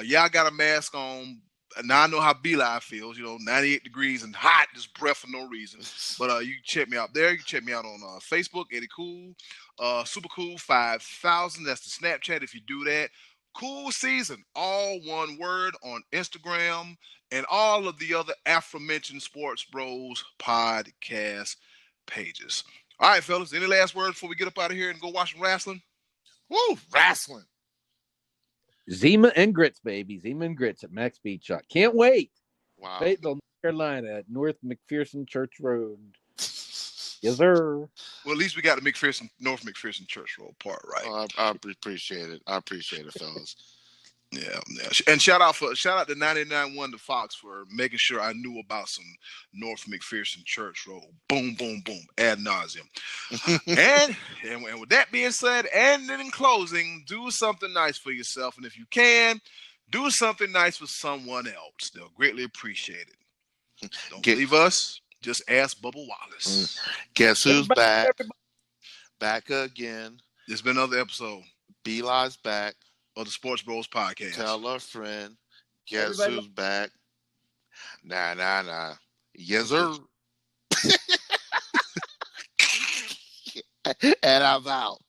Yeah, I got a mask on. Now I know how B-Live feels, 98 degrees and hot, just breath for no reason. But you can check me out there. You can check me out on Facebook, Eddy Kool, Super Cool 5000. That's the Snapchat if you do that. Cool Season, all one word, on Instagram, and all of the other aforementioned Sports Bros podcast pages. All right, fellas, any last words before we get up out of here and go watch some wrestling? Woo, wrestling. Zeemah and Grits, baby. Zeemah and Grits at Max Beach Shop. Can't wait. Wow. Fayetteville, North Carolina at North McPherson Church Road. Yes, sir. Well, at least we got the North McPherson Church Road part right. I appreciate it. I appreciate it, fellas. Yeah. And shout out to 99.1 The Fox for making sure I knew about some North McPherson Church Road. Boom, boom, boom, ad nauseum. and with that being said, and in closing, do something nice for yourself. And if you can, do something nice for someone else. They'll greatly appreciate it. Don't believe us. Just ask Bubba Wallace. Guess who's back? Back again. There's been another episode. B-Live's back. Of the Sports Bros podcast. Tell a friend. Guess who's back? Nah. Yes, sir. And I'm out.